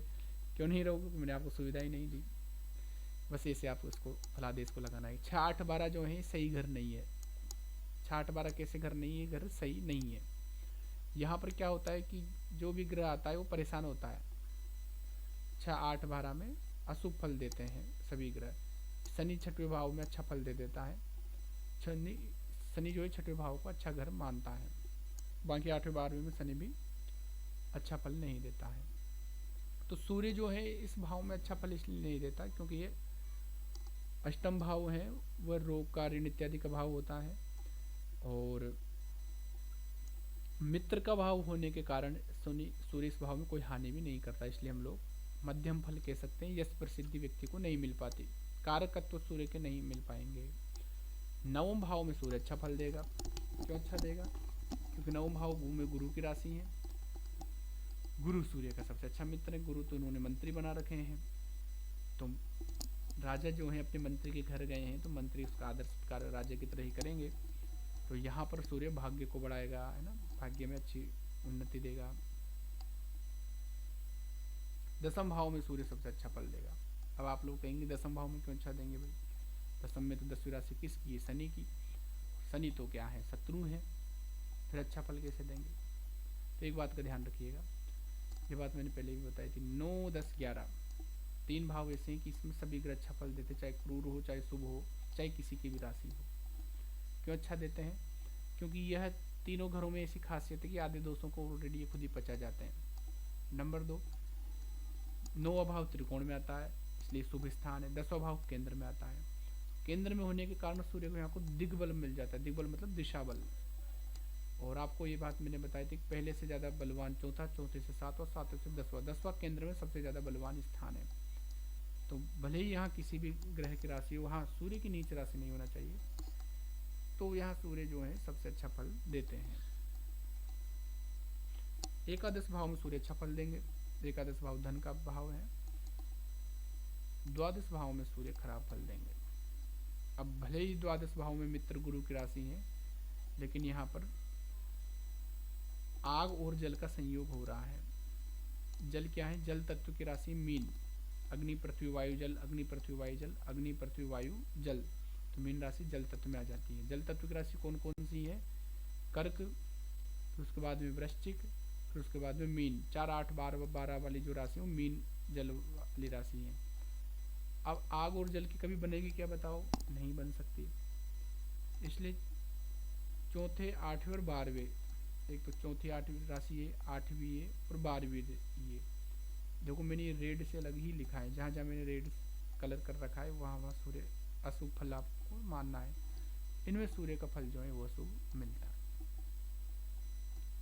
क्यों नहीं रहोगे? क्योंकि मैंने आपको सुविधा ही नहीं दी। बस ऐसे आप उसको फलादेश को लगाना है। 6 8 12 जो है सही घर नहीं है। 6 8 12 कैसे घर नहीं है? घर सही नहीं है। यहाँ पर क्या होता है कि जो भी ग्रह आता है वो परेशान होता है। 6 8 12 में अशुभ फल देते हैं सभी ग्रह। शनि 6वें भाव में अच्छा फल दे देता है। शनि जो है 6वें भाव को अच्छा घर मानता है। बाकी 8वें 12वें में शनि भी अच्छा फल नहीं देता है। तो सूर्य जो है इस भाव में अच्छा फल इसलिए नहीं देता क्योंकि ये अष्टम भाव है, वह रोग का, ऋण इत्यादि का भाव होता है। और मित्र का भाव होने के कारण सूर्य इस भाव में कोई हानि भी नहीं करता, इसलिए हम लोग मध्यम फल कह सकते हैं। यश प्रसिद्धि व्यक्ति को नहीं मिल पाती, कारकत्व सूर्य के नहीं मिल पाएंगे। नवम भाव में सूर्य अच्छा फल देगा। क्यों अच्छा देगा? क्योंकि नवम भाव में गुरु की राशि है। गुरु सूर्य का सबसे अच्छा मित्र है। गुरु तो उन्होंने मंत्री बना रखे हैं। तो राजा जो है अपने मंत्री के घर गए हैं तो मंत्री उसका आदर सत्कार राजा की तरह ही करेंगे। तो यहाँ पर सूर्य भाग्य को बढ़ाएगा, है ना, भाग्य में अच्छी उन्नति देगा। दसम भाव में सूर्य सबसे अच्छा फल देगा। अब आप लोग कहेंगे दसम भाव में क्यों अच्छा देंगे भाई? दसम में तो 10वीं राशि किसकी है? शनि की। शनि तो क्या है? शत्रु है, फिर अच्छा फल कैसे देंगे? तो एक बात का ध्यान रखिएगा, ये बात मैंने पहले भी बताई थी। 9 10 11 3 भाव ऐसे हैं कि इसमें सभी ग्रह अच्छा फल देते, चाहे क्रूर हो, चाहे शुभ हो, चाहे किसी की भी राशि हो। क्यों अच्छा देते हैं? क्योंकि यह तीनों घरों में ऐसी खासियत है कि आधे दोषों को ऑलरेडी खुद ही पचा जाते हैं। नंबर 2, 9वां भाव त्रिकोण में आता है, इसलिए शुभ स्थान है। 10वां भाव केंद्र में आता है। केंद्र में होने के कारण सूर्य को यहाँ को दिग्बल मिल जाता है। दिग्बल मतलब दिशा बल। और आपको ये बात मैंने बताई थी, पहले से ज़्यादा बलवान चौथा, चौथे से सातवां, सातवें से 10वां, 10वां केंद्र में सबसे ज़्यादा बलवान स्थान है। तो भले ही यहाँ किसी भी ग्रह की राशि हो, वहाँ सूर्य की नीच राशि नहीं होना चाहिए, तो यहाँ सूर्य जो है सबसे अच्छा फल देते हैं। एकादश भाव में सूर्य अच्छा फल देंगे। एकादश भाव धन का भाव है। द्वादश भाव में सूर्य खराब फल देंगे। अब भले ही द्वादश भाव में मित्र गुरु की राशि है, लेकिन यहाँ पर आग और जल का संयोग हो रहा है। जल क्या है? जल तत्व की राशि मीन। अग्नि पृथ्वी वायु जल, अग्नि पृथ्वी वायु जल, अग्नि पृथ्वी वायु जल। तो मीन राशि जल तत्व में आ जाती है। जल तत्व की राशि कौन कौन सी है? कर्क, फिर उसके बाद में वृश्चिक, फिर उसके बाद में मीन। 4 8 12 वाली जो राशि है वो मीन जल वाली राशि है। अब आग और जल की कभी बनेगी क्या? बताओ, नहीं बन सकती। इसलिए चौथे, 8वें और 12वें, एक तो चौथी 8वीं राशि है, 8वीं है और 12वीं ये। देखो मैंने ये रेड से अलग ही लिखा है, जहाँ जहाँ मैंने रेड कलर कर रखा है वहाँ वहाँ सूर्य अशुभ फल आपको मानना है। इनमें सूर्य का फल जो है वो अशुभ मिलता है।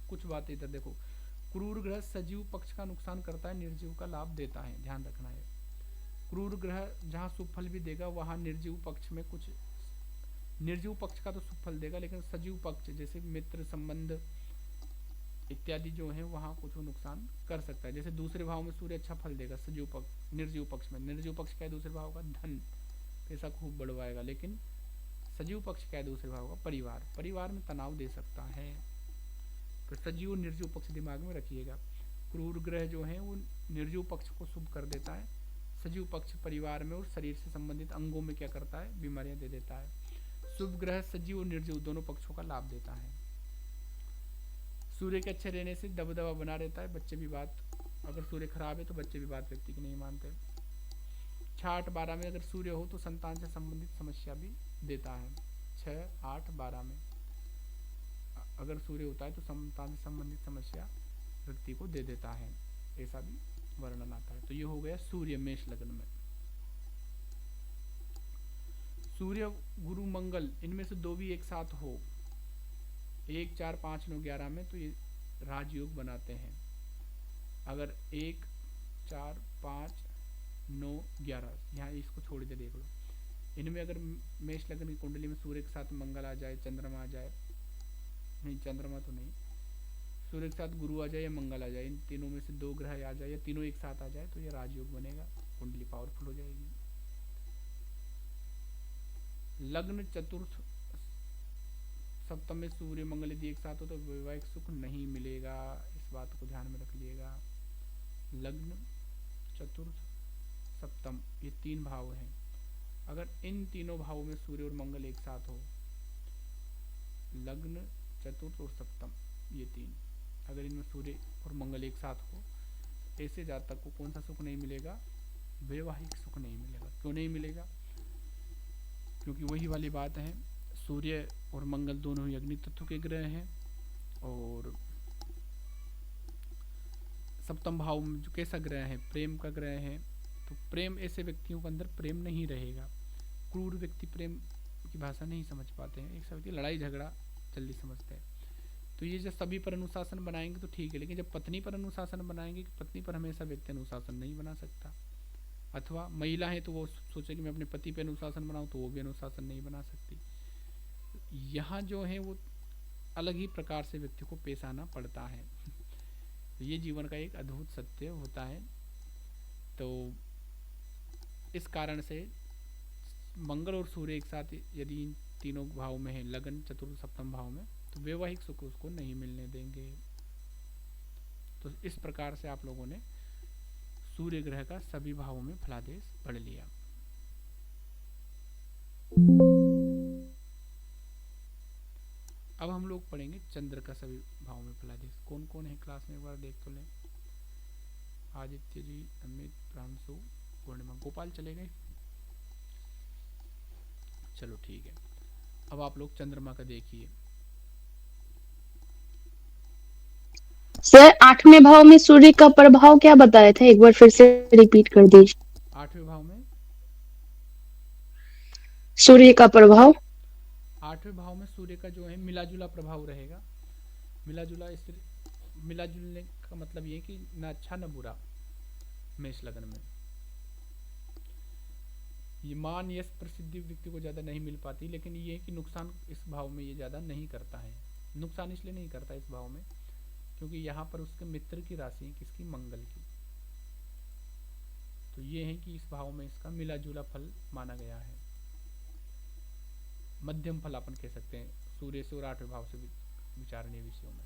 कुछ बातें इधर देखो, क्रूर ग्रह सजीव पक्ष का नुकसान करता है, निर्जीव का लाभ देता है, ध्यान रखना है। क्रूर ग्रह जहाँ शुभ फल भी देगा वहाँ निर्जीव पक्ष में कुछ, निर्जीव पक्ष का तो शुभ फल देगा, लेकिन सजीव पक्ष जैसे मित्र संबंध इत्यादि जो है वहाँ कुछ नुकसान कर सकता है। जैसे दूसरे भाव में सूर्य अच्छा फल देगा सजीव पक्ष, निर्जीव पक्ष में। निर्जीव पक्ष क्या है दूसरे भाव का? धन, पैसा खूब बढ़वाएगा। लेकिन सजीव पक्ष क्या है दूसरे भाव का? परिवार, परिवार में तनाव दे सकता है। तो सजीव और निर्जीव पक्ष दिमाग में रखिएगा। क्रूर ग्रह जो है वो निर्जीव पक्ष को शुभ कर देता है, सजीव पक्ष परिवार में और शरीर से संबंधित अंगों में क्या करता है? बीमारियां दे देता है। शुभ ग्रह सजीव और निर्जीव दोनों पक्षों का लाभ देता है। सूर्य के अच्छे रहने से दबदबा बना रहता है, बच्चे भी बात, अगर सूर्य खराब है तो बच्चे भी बात व्यक्ति की नहीं मानते। 6 8 12 में अगर सूर्य हो तो संतान से संबंधित समस्या भी देता है। 6 8 12 में अगर सूर्य होता है तो संतान से संबंधित समस्या व्यक्ति को दे देता है, ऐसा भी वर्णन आता है। तो ये हो गया सूर्य मेष लग्न में। सूर्य गुरु मंगल इनमें से दो भी एक साथ हो 1 4 5 9 11 में तो ये राजयोग बनाते हैं। अगर 1 4 5 9 11 यहाँ इसको छोड़ दे देख लो, इनमें अगर मेष लग्न की कुंडली में सूर्य के साथ मंगल आ जाए, चंद्रमा आ जाए, नहीं चंद्रमा तो नहीं, सूर्य के साथ गुरु आ जाए या मंगल आ जाए, इन तीनों में से दो ग्रह आ जाए या तीनों एक साथ आ जाए तो ये राजयोग बनेगा, कुंडली पावरफुल हो जाएगी। लग्न चतुर्थ सप्तम में सूर्य मंगल यदि एक साथ हो तो वैवाहिक सुख नहीं मिलेगा, इस बात को ध्यान में रख लिएगा। लग्न चतुर्थ सप्तम ये 3 भाव हैं, अगर इन तीनों भावों में सूर्य और मंगल एक साथ हो, लग्न चतुर्थ और सप्तम ये 3, अगर इनमें सूर्य और मंगल एक साथ हो, ऐसे जातक को कौन सा सुख नहीं मिलेगा? वैवाहिक सुख नहीं मिलेगा। क्यों नहीं मिलेगा? क्योंकि वही वाली बात है, सूर्य और मंगल दोनों ही अग्नि तत्व के ग्रह हैं और सप्तम भाव में जो कैसा ग्रह है? प्रेम का ग्रह है। तो प्रेम, ऐसे व्यक्तियों के अंदर प्रेम नहीं रहेगा। क्रूर व्यक्ति प्रेम की भाषा नहीं समझ पाते हैं, एक व्यक्ति लड़ाई झगड़ा जल्दी समझते हैं। तो ये जब सभी पर अनुशासन बनाएंगे तो ठीक है, लेकिन जब पत्नी पर अनुशासन बनाएंगे कि पत्नी पर हमेशा व्यक्ति अनुशासन नहीं बना सकता, अथवा महिला है तो वो सोचे कि मैं अपने पति पे अनुशासन बनाऊं तो वो भी अनुशासन नहीं बना सकती। यहाँ जो है वो अलग ही प्रकार से व्यक्ति को पेश आना पड़ता है। तो ये जीवन का एक अद्भुत सत्य होता है। तो इस कारण से मंगल और सूर्य एक साथ यदि इन तीनों भाव में है, लगन चतुर्थ सप्तम भाव में, तो वैवाहिक सुख उसको नहीं मिलने देंगे। तो इस प्रकार से आप लोगों ने सूर्य ग्रह का सभी भावों में फलादेश पढ़ लिया। अब हम लोग पढ़ेंगे चंद्र का सभी भाव में फलादेश। कौन कौन है क्लास में एक बार देख तो लें। आदित्य जी, अमित, प्रांशु, पूर्णिमा, गोपाल चले गए? चलो ठीक है। अब आप लोग चंद्रमा का देखिए। सर 8वें भाव में सूर्य का प्रभाव क्या बताया था, एक बार फिर से रिपीट कर दीजिए। 8वें भाव में सूर्य का प्रभाव, 8वें भाव में सूर्य का जो है मिला जुला प्रभाव रहेगा। मिला जुलने का मतलब ये कि ना अच्छा ना बुरा। मेष लग्न में ये मान यश प्रसिद्धि व्यक्ति को ज़्यादा नहीं मिल पाती, लेकिन ये है कि नुकसान इस भाव में ये ज़्यादा नहीं करता है। नुकसान इसलिए नहीं करता इस भाव में क्योंकि यहाँ पर उसके मित्र की राशि है, किसकी? मंगल की। तो ये है कि इस भाव में इसका मिला जुला फल माना गया है। मध्यम फल अपन कह सकते हैं सूर्य से और 8वें भाव से विचारणीय विषयों में।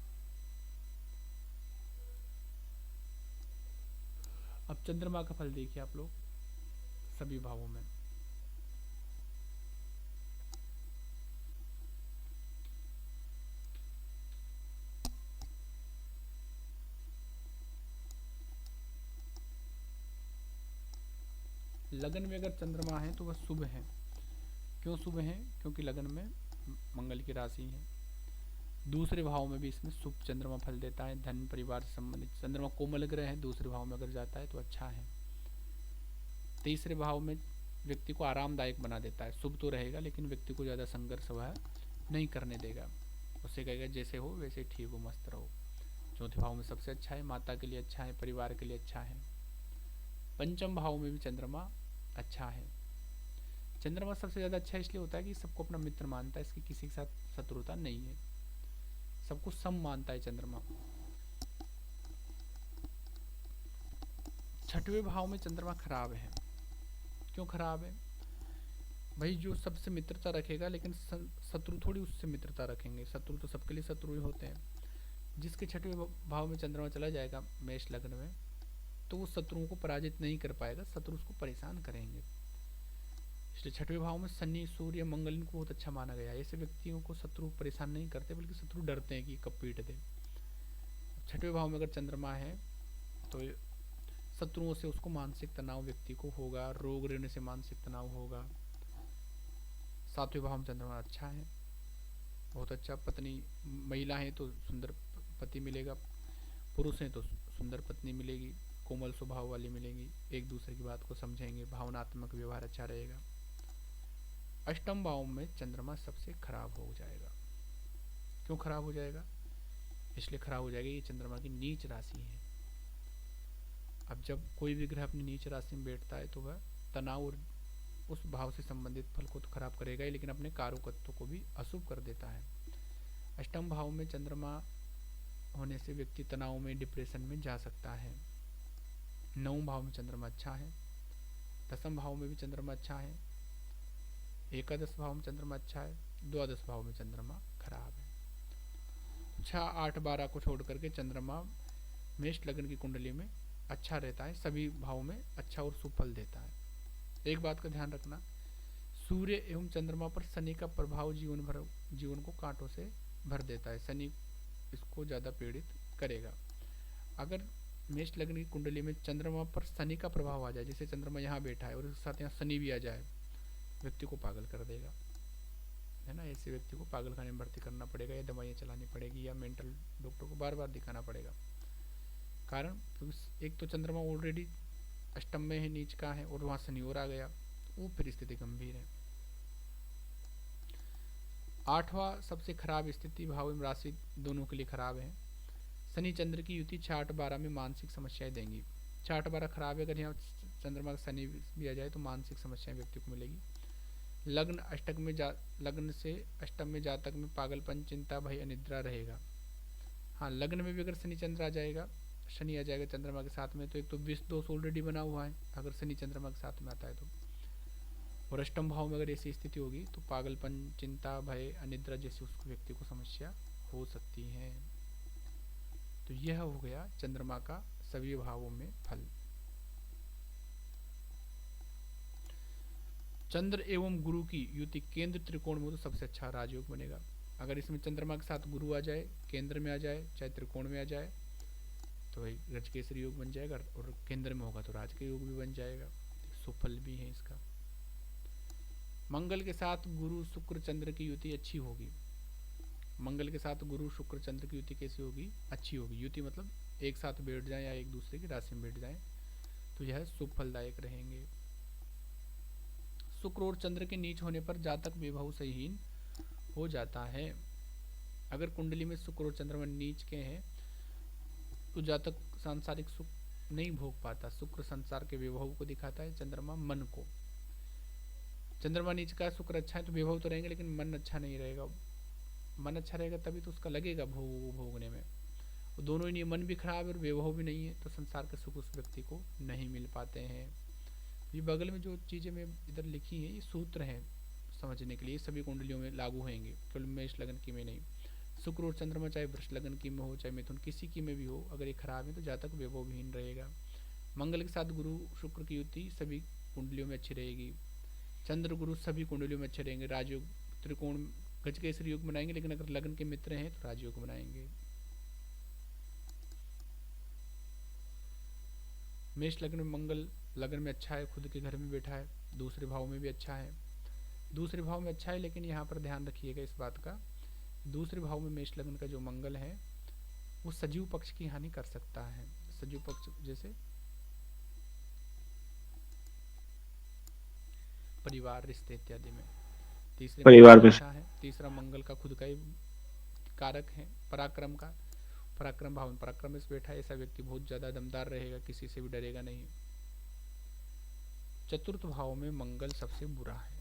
अब चंद्रमा का फल देखिए आप लोग सभी भावों में। लगन में अगर चंद्रमा है तो वह शुभ है। क्यों शुभ है? क्योंकि लगन में मंगल की राशि है। दूसरे भाव में भी इसमें शुभ चंद्रमा फल देता है। धन परिवार से संबंधित चंद्रमा कोमल ग्रह है, दूसरे भाव में अगर जाता है तो अच्छा है। तीसरे भाव में व्यक्ति को आरामदायक बना देता है। शुभ तो रहेगा लेकिन व्यक्ति को ज़्यादा संघर्ष वह नहीं करने देगा, उससे कहेगा जैसे हो वैसे ठीक हो, मस्त रहो। चौथे भाव में सबसे अच्छा है, माता के लिए अच्छा है, परिवार के लिए अच्छा है। पंचम भाव में भी चंद्रमा अच्छा है। चंद्रमा सबसे ज़्यादा अच्छा इसलिए होता है कि सबको अपना मित्र मानता है, इसकी किसी के साथ शत्रुता नहीं है, सबको सम मानता है चंद्रमा। छठवें भाव में चंद्रमा खराब है। क्यों खराब है भाई? जो सबसे मित्रता रखेगा लेकिन शत्रु थोड़ी उससे मित्रता रखेंगे। शत्रु तो सबके लिए शत्रु ही होते हैं। जिसके छठवें भाव में चंद्रमा चला जाएगा मेष लग्न में, तो वो शत्रुओं को पराजित नहीं कर पाएगा, शत्रु उसको परेशान करेंगे। इसलिए छठवें भाव में शनि, सूर्य, मंगल इनको बहुत अच्छा माना गया है। ऐसे व्यक्तियों को शत्रु परेशान नहीं करते बल्कि शत्रु डरते हैं कि कब पीट दे। छठवें भाव में अगर चंद्रमा है तो शत्रुओं से उसको मानसिक तनाव व्यक्ति को होगा, रोग रहने से मानसिक तनाव होगा। सातवें भाव में चंद्रमा अच्छा है, बहुत अच्छा। पत्नी, महिला है तो सुंदर पति मिलेगा, पुरुष हैं तो सुंदर पत्नी मिलेगी, कोमल स्वभाव वाली मिलेगी, एक दूसरे की बात को समझेंगे, भावनात्मक व्यवहार अच्छा रहेगा। अष्टम भाव में चंद्रमा सबसे खराब हो जाएगा। क्यों खराब हो जाएगा? इसलिए खराब हो जाएगा, ये चंद्रमा की नीच राशि है। अब जब कोई भी ग्रह अपनी नीच राशि में बैठता है तो वह तनाव और उस भाव से संबंधित फल को तो खराब करेगा ही, लेकिन अपने कारकत्व को भी अशुभ कर देता है। अष्टम भाव में चंद्रमा होने से व्यक्ति तनाव में, डिप्रेशन में जा सकता है। नवम भाव में चंद्रमा अच्छा है, दसम भाव में भी चंद्रमा अच्छा है, एकादश भाव में चंद्रमा अच्छा है, द्वादश भाव में चंद्रमा खराब है। 6, 8, 12 को छोड़ करके चंद्रमा मेष लग्न की कुंडली में अच्छा रहता है, सभी भाव में अच्छा और शुभ फल देता है। एक बात का ध्यान रखना, सूर्य एवं चंद्रमा पर शनि का प्रभाव जीवन को कांटों से भर देता है। शनि इसको ज़्यादा पीड़ित करेगा। अगर मेष लग्न की कुंडली में चंद्रमा पर शनि का प्रभाव आ जाए, जैसे चंद्रमा यहाँ बैठा है और उसके साथ यहाँ शनि भी आ जाए, व्यक्ति को पागल कर देगा, है ना। ऐसे व्यक्ति को पागल खाने में भर्ती करना पड़ेगा, या दवाइयाँ चलानी पड़ेगी, या मेंटल डॉक्टर को बार बार दिखाना पड़ेगा। कारण क्योंकि एक तो चंद्रमा ऑलरेडी अष्टम में है, नीच का है, और वहाँ शनि और आ गया, वो फिर स्थिति गंभीर है। 8वां सबसे खराब स्थिति भाव एवं राशि दोनों के लिए खराब है। शनि चंद्र की युति 6, 8, 12 में मानसिक समस्याएं देंगी। 6, 8, 12 खराब है, अगर यहाँ चंद्रमा का शनि भी आ जाए तो मानसिक समस्याएं व्यक्ति को मिलेगी। लग्न से अष्टम में जातक में पागलपन, चिंता, भय, अनिद्रा रहेगा। हाँ, लग्न में भी अगर शनि चंद्र आ जाएगा, शनि आ जाएगा चंद्रमा के साथ में, तो एक तो विष दोष ऑलरेडी बना हुआ है अगर शनि चंद्रमा के साथ में आता है तो, और अष्टम भाव में अगर ऐसी स्थिति होगी तो पागलपन, चिंता, भय, अनिद्रा जैसी उस व्यक्ति को समस्या हो सकती है। तो यह हो गया चंद्रमा का सभी भावों में फल। चंद्र एवं गुरु की युति केंद्र त्रिकोण में तो सबसे अच्छा राजयोग बनेगा। अगर इसमें चंद्रमा के साथ गुरु आ जाए, केंद्र में आ जाए, चाहे त्रिकोण में आ जाए, तो रजकेसरी योग बन जाएगा, और केंद्र में होगा तो राजकीय योग भी बन जाएगा। सुफल भी है इसका। मंगल के साथ गुरु शुक्र चंद्र की युति अच्छी होगी। मंगल के साथ गुरु शुक्र चंद्र की युति कैसी होगी? अच्छी होगी। युति मतलब एक साथ बैठ जाए या एक दूसरे की राशि में बैठ जाए, तो यह शुभ फलदायक रहेंगे। शुक्र और चंद्र के नीच होने पर जातक विभव सहीन हो जाता है। अगर कुंडली में शुक्र और चंद्रमा नीच के हैं तो जातक सांसारिक सुख नहीं भोग पाता। शुक्र संसार के विभव को दिखाता है, चंद्रमा मन को। चंद्रमा नीच का, शुक्र अच्छा है तो विभव तो रहेंगे, लेकिन मन अच्छा नहीं रहेगा। मन अच्छा रहेगा तभी तो उसका लगेगा भोगने में। वो दोनों ही नहीं, मन भी खराब है और विभव भी नहीं है, तो संसार के सुख उस व्यक्ति को नहीं मिल पाते हैं। ये बगल में जो चीज़ें मैं इधर लिखी हैं, ये सूत्र हैं समझने के लिए, सभी कुंडलियों में लागू होंगे, केवल मेष लगन की में नहीं। शुक्र और चंद्रमा चाहे वृष लगन की में हो, चाहे मिथुन, किसी की में भी हो, अगर ये खराब है तो जातक वैभवहीन रहेगा। मंगल के साथ गुरु शुक्र की युति सभी कुंडलियों में अच्छी रहेगी। चंद्र गुरु सभी कुंडलियों में अच्छे रहेंगे। राजयोग, त्रिकोण, गजकेसरी योग बनाएंगे, लेकिन अगर लगन के मित्र हैं तो राजयोग बनाएंगे। मेष लग्न में मंगल लगन में अच्छा है, खुद के घर में बैठा है, दूसरे भाव में भी अच्छा है। दूसरे भाव में अच्छा है, लेकिन यहाँ पर ध्यान रखिएगा इस बात का, दूसरे भाव में मेष लग्न का जो मंगल है वो सजीव पक्ष की हानि कर सकता है। सजीव पक्ष जैसे परिवार, रिश्ते इत्यादि में। तीसरे परिवार में अच्छा है, तीसरा मंगल का खुद का ही कारक है, पराक्रम का। पराक्रम भाव में पराक्रम में बैठा है, ऐसा व्यक्ति बहुत ज्यादा दमदार रहेगा, किसी से भी डरेगा नहीं। चतुर्थ भाव में मंगल सबसे बुरा है।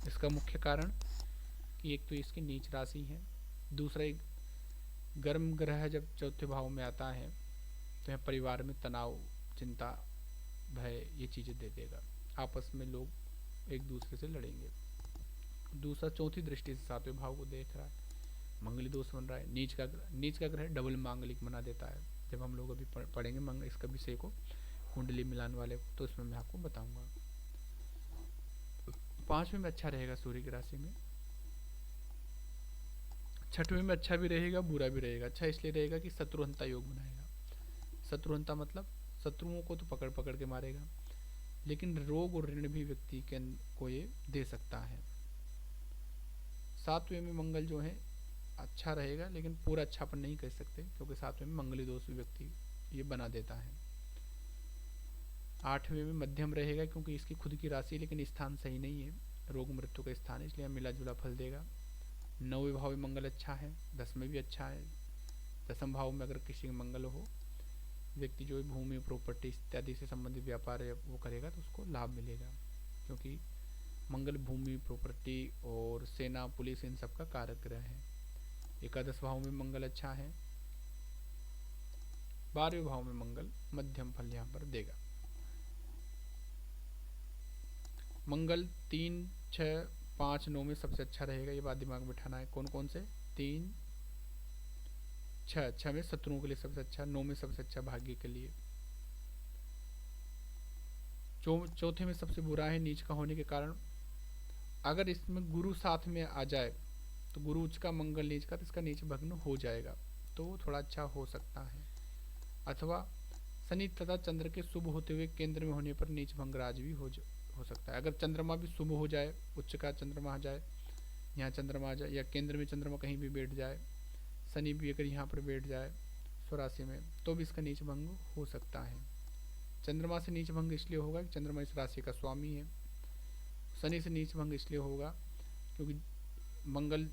इसका मुख्य कारण कि एक तो इसकी नीच राशि है, दूसरा एक गर्म ग्रह जब चौथे भाव में आता है तो यह परिवार में तनाव, चिंता, भय ये चीज़ें दे देगा। आपस में लोग एक दूसरे से लड़ेंगे। दूसरा चौथी दृष्टि से सातवें भाव को देख रहा है, मंगली दोष बन रहा है। नीच का ग्रह डबल मांगलिक बना देता है। जब हम लोग अभी पढ़ेंगे इसका विषय को, कुंडली मिलान वाले को, तो इसमें मैं आपको बताऊंगा। 5वें में अच्छा रहेगा सूर्य की राशि में। 6वें में अच्छा भी रहेगा, बुरा भी रहेगा। अच्छा इसलिए रहेगा कि शत्रुहंता योग बनाएगा। शत्रुहंता मतलब शत्रुओं को तो पकड़ पकड़ के मारेगा, लेकिन रोग और ऋण भी व्यक्ति को ये दे सकता है। 7वें में मंगल जो है अच्छा रहेगा, लेकिन पूरा अच्छापन नहीं कह सकते, क्योंकि 7वें में मंगली दोष भी व्यक्ति ये बना देता है। 8वें में मध्यम रहेगा, क्योंकि इसकी खुद की राशि, लेकिन स्थान सही नहीं है। रोग मृत्यु का स्थान है, इसलिए मिला जुला फल देगा। 9वें भाव में मंगल अच्छा है, 10 में भी अच्छा है। 10वें भाव में अगर किसी का मंगल हो, व्यक्ति जो भूमि प्रॉपर्टी इत्यादि से संबंधित व्यापार है वो करेगा तो उसको लाभ मिलेगा, क्योंकि मंगल भूमि प्रॉपर्टी और सेना पुलिस इन सब का कारक ग्रह है। 11 भाव में मंगल अच्छा है। 12वें भाव में मंगल मध्यम फल यहाँ पर देगा। मंगल 3, 6, 5, 9 में सबसे अच्छा रहेगा, ये बात दिमाग में बिठाना है। कौन कौन से? 3, 6 में शत्रुओं के लिए सबसे अच्छा, 9 में सबसे अच्छा भाग्य के लिए। चौथे में सबसे बुरा है नीच का होने के कारण। अगर इसमें गुरु साथ में आ जाए तो गुरु उच्च का मंगल नीच का, तो इसका नीच भग्न हो जाएगा, तो वो थोड़ा अच्छा हो सकता है। अथवा शनि तथा चंद्र के शुभ होते हुए केंद्र में होने पर नीच भंग राज भी हो सकता है। अगर चंद्रमा भी शुभ हो जाए, उच्च का चंद्रमा आ जाए, यहाँ चंद्रमा आ जाए, या केंद्र में चंद्रमा कहीं भी बैठ जाए, शनि भी अगर यहाँ पर बैठ जाए स्वराशि में, तो भी इसका नीच भंग हो सकता है। चंद्रमा से नीच भंग इसलिए होगा कि चंद्रमा इस राशि का स्वामी है। शनि से नीच भंग इसलिए होगा क्योंकि मंगल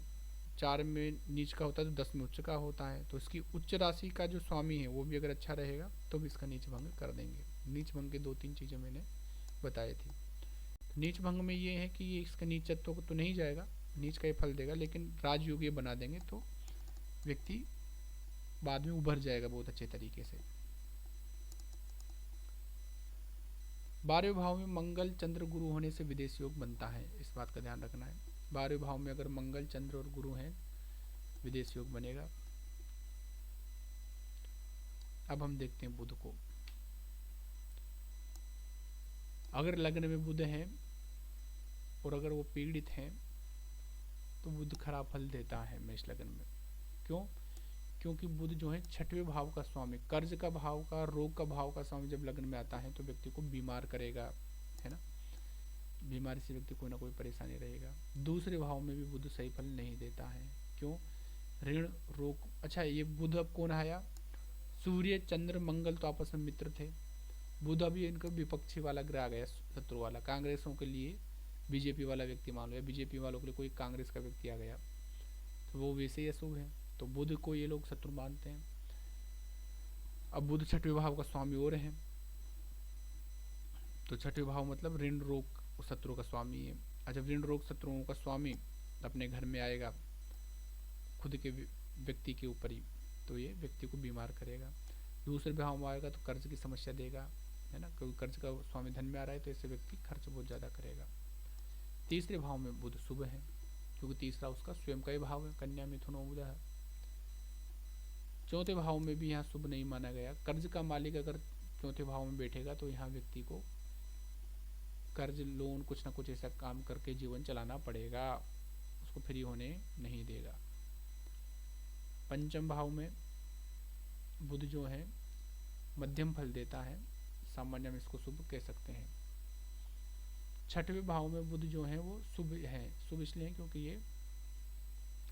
4 में नीच का होता है तो 10 में उच्च का होता है, तो इसकी उच्च राशि का जो स्वामी है वो भी अगर अच्छा रहेगा तो भी इसका नीच भंग कर देंगे। नीच भंग के 2-3 चीज़ें मैंने बताई थी। तो नीच भंग में ये है कि ये इसका नीचत्व तो नहीं जाएगा, नीच का ये फल देगा, लेकिन राजयोग ये बना देंगे तो व्यक्ति बाद में उभर जाएगा बहुत अच्छे तरीके से। 12वें भाव में मंगल चंद्र गुरु होने से विदेश योग बनता है, इस बात का ध्यान रखना है। 12वें भाव में अगर मंगल चंद्र और गुरु हैं, विदेश योग बनेगा। अब हम देखते हैं बुध को। अगर लग्न में बुध है और अगर वो पीड़ित हैं तो बुध खराब फल देता है मेष लग्न में। क्यों? क्योंकि बुध जो है 6वें भाव का स्वामी, कर्ज का भाव का, रोग का भाव का स्वामी जब लग्न में आता है तो व्यक्ति को बीमार करेगा, है ना। बीमारी से व्यक्ति कोई ना कोई परेशानी रहेगा। दूसरे भाव में भी बुध सही फल नहीं देता है। क्यों? ऋण रोग। अच्छा, ये बुध अब कौन आया? सूर्य चंद्र मंगल तो आपस में मित्र थे, बुध अभी इनका विपक्षी वाला ग्रह आ गया, शत्रु वाला। कांग्रेसों के लिए बीजेपी वाला व्यक्ति मान लो, या बीजेपी वालों के लिए कोई कांग्रेस का व्यक्ति आ गया, तो वो वैसे ही अशुभ है, तो बुध को ये लोग शत्रु मानते हैं। अब बुध 6वें भाव का स्वामी और है, तो 6वें भाव मतलब ऋण रोग शत्रु का स्वामी है। अच्छा, ऋण रोग शत्रुओं का स्वामी अपने घर में आएगा खुद के व्यक्ति के ऊपर ही, तो ये व्यक्ति को बीमार करेगा। दूसरे भाव में आएगा तो कर्ज की समस्या देगा, है ना, क्योंकि कर्ज का स्वामी धन में आ रहा है तो ऐसे व्यक्ति खर्च बहुत ज़्यादा करेगा। तीसरे भाव में बुध शुभ है, क्योंकि तीसरा उसका स्वयं का ही भाव है, कन्या मिथुन और बुध है। चौथे भाव में भी यहाँ शुभ नहीं माना गया। कर्ज का मालिक अगर चौथे भाव में बैठेगा तो यहाँ व्यक्ति को कर्ज लोन कुछ ना कुछ ऐसा काम करके जीवन चलाना पड़ेगा, उसको फ्री होने नहीं देगा। पंचम भाव में बुध जो है मध्यम फल देता है, सामान्य में इसको शुभ कह सकते हैं। 6वें भाव में बुध जो है वो शुभ है। शुभ इसलिए है क्योंकि ये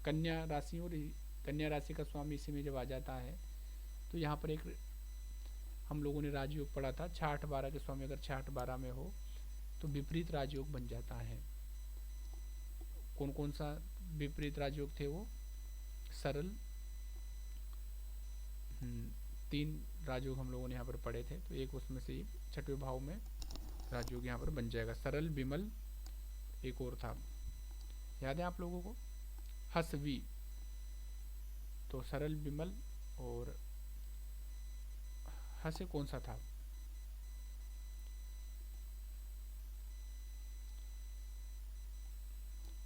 कन्या राशि, और कन्या राशि का स्वामी इसी में जब आ जाता है तो यहाँ पर एक हम लोगों ने राजयोग पढ़ा था, 6-8-12 के स्वामी अगर 6-8-12 में हो तो विपरीत राजयोग बन जाता है। कौन कौन सा विपरीत राजयोग थे वो? सरल, 3 राजयोग हम लोगों ने यहाँ पर पढ़े थे, तो एक उसमें से 6वें भाव में राजयोग यहाँ पर बन जाएगा। सरल, विमल, एक और था, याद है आप लोगों को? हसवी। तो सरल, विमल और हसे कौन सा था?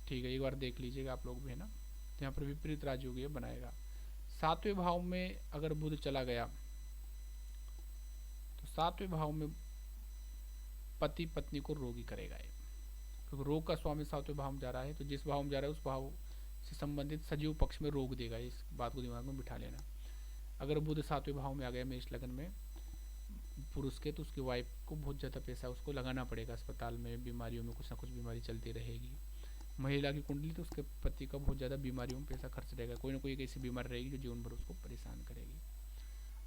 ठीक है, एक बार देख लीजिएगा आप लोग भी, है ना। तो यहाँ पर विपरीत राजयोग ये बनाएगा। 7वें भाव में अगर बुध चला गया तो 7वें भाव में पति पत्नी को रोगी करेगा ये, क्योंकि रोग का स्वामी 7वें भाव में जा रहा है, तो जिस भाव में जा रहा है उस भाव से संबंधित सजीव पक्ष में रोग देगा। इस बात को दिमाग में बिठा लेना। अगर बुध 7वें भाव में आ गया मेष लगन में पुरुष के, तो उसकी वाइफ को बहुत ज़्यादा पैसा उसको लगाना पड़ेगा, अस्पताल में बीमारियों में कुछ ना कुछ बीमारी चलती रहेगी। महिला की कुंडली तो उसके पति का बहुत ज़्यादा बीमारियों में पैसा खर्च रहेगा, कोई ना कोई एक ऐसी बीमारी रहेगी जो जीवन भर उसको परेशान करेगी।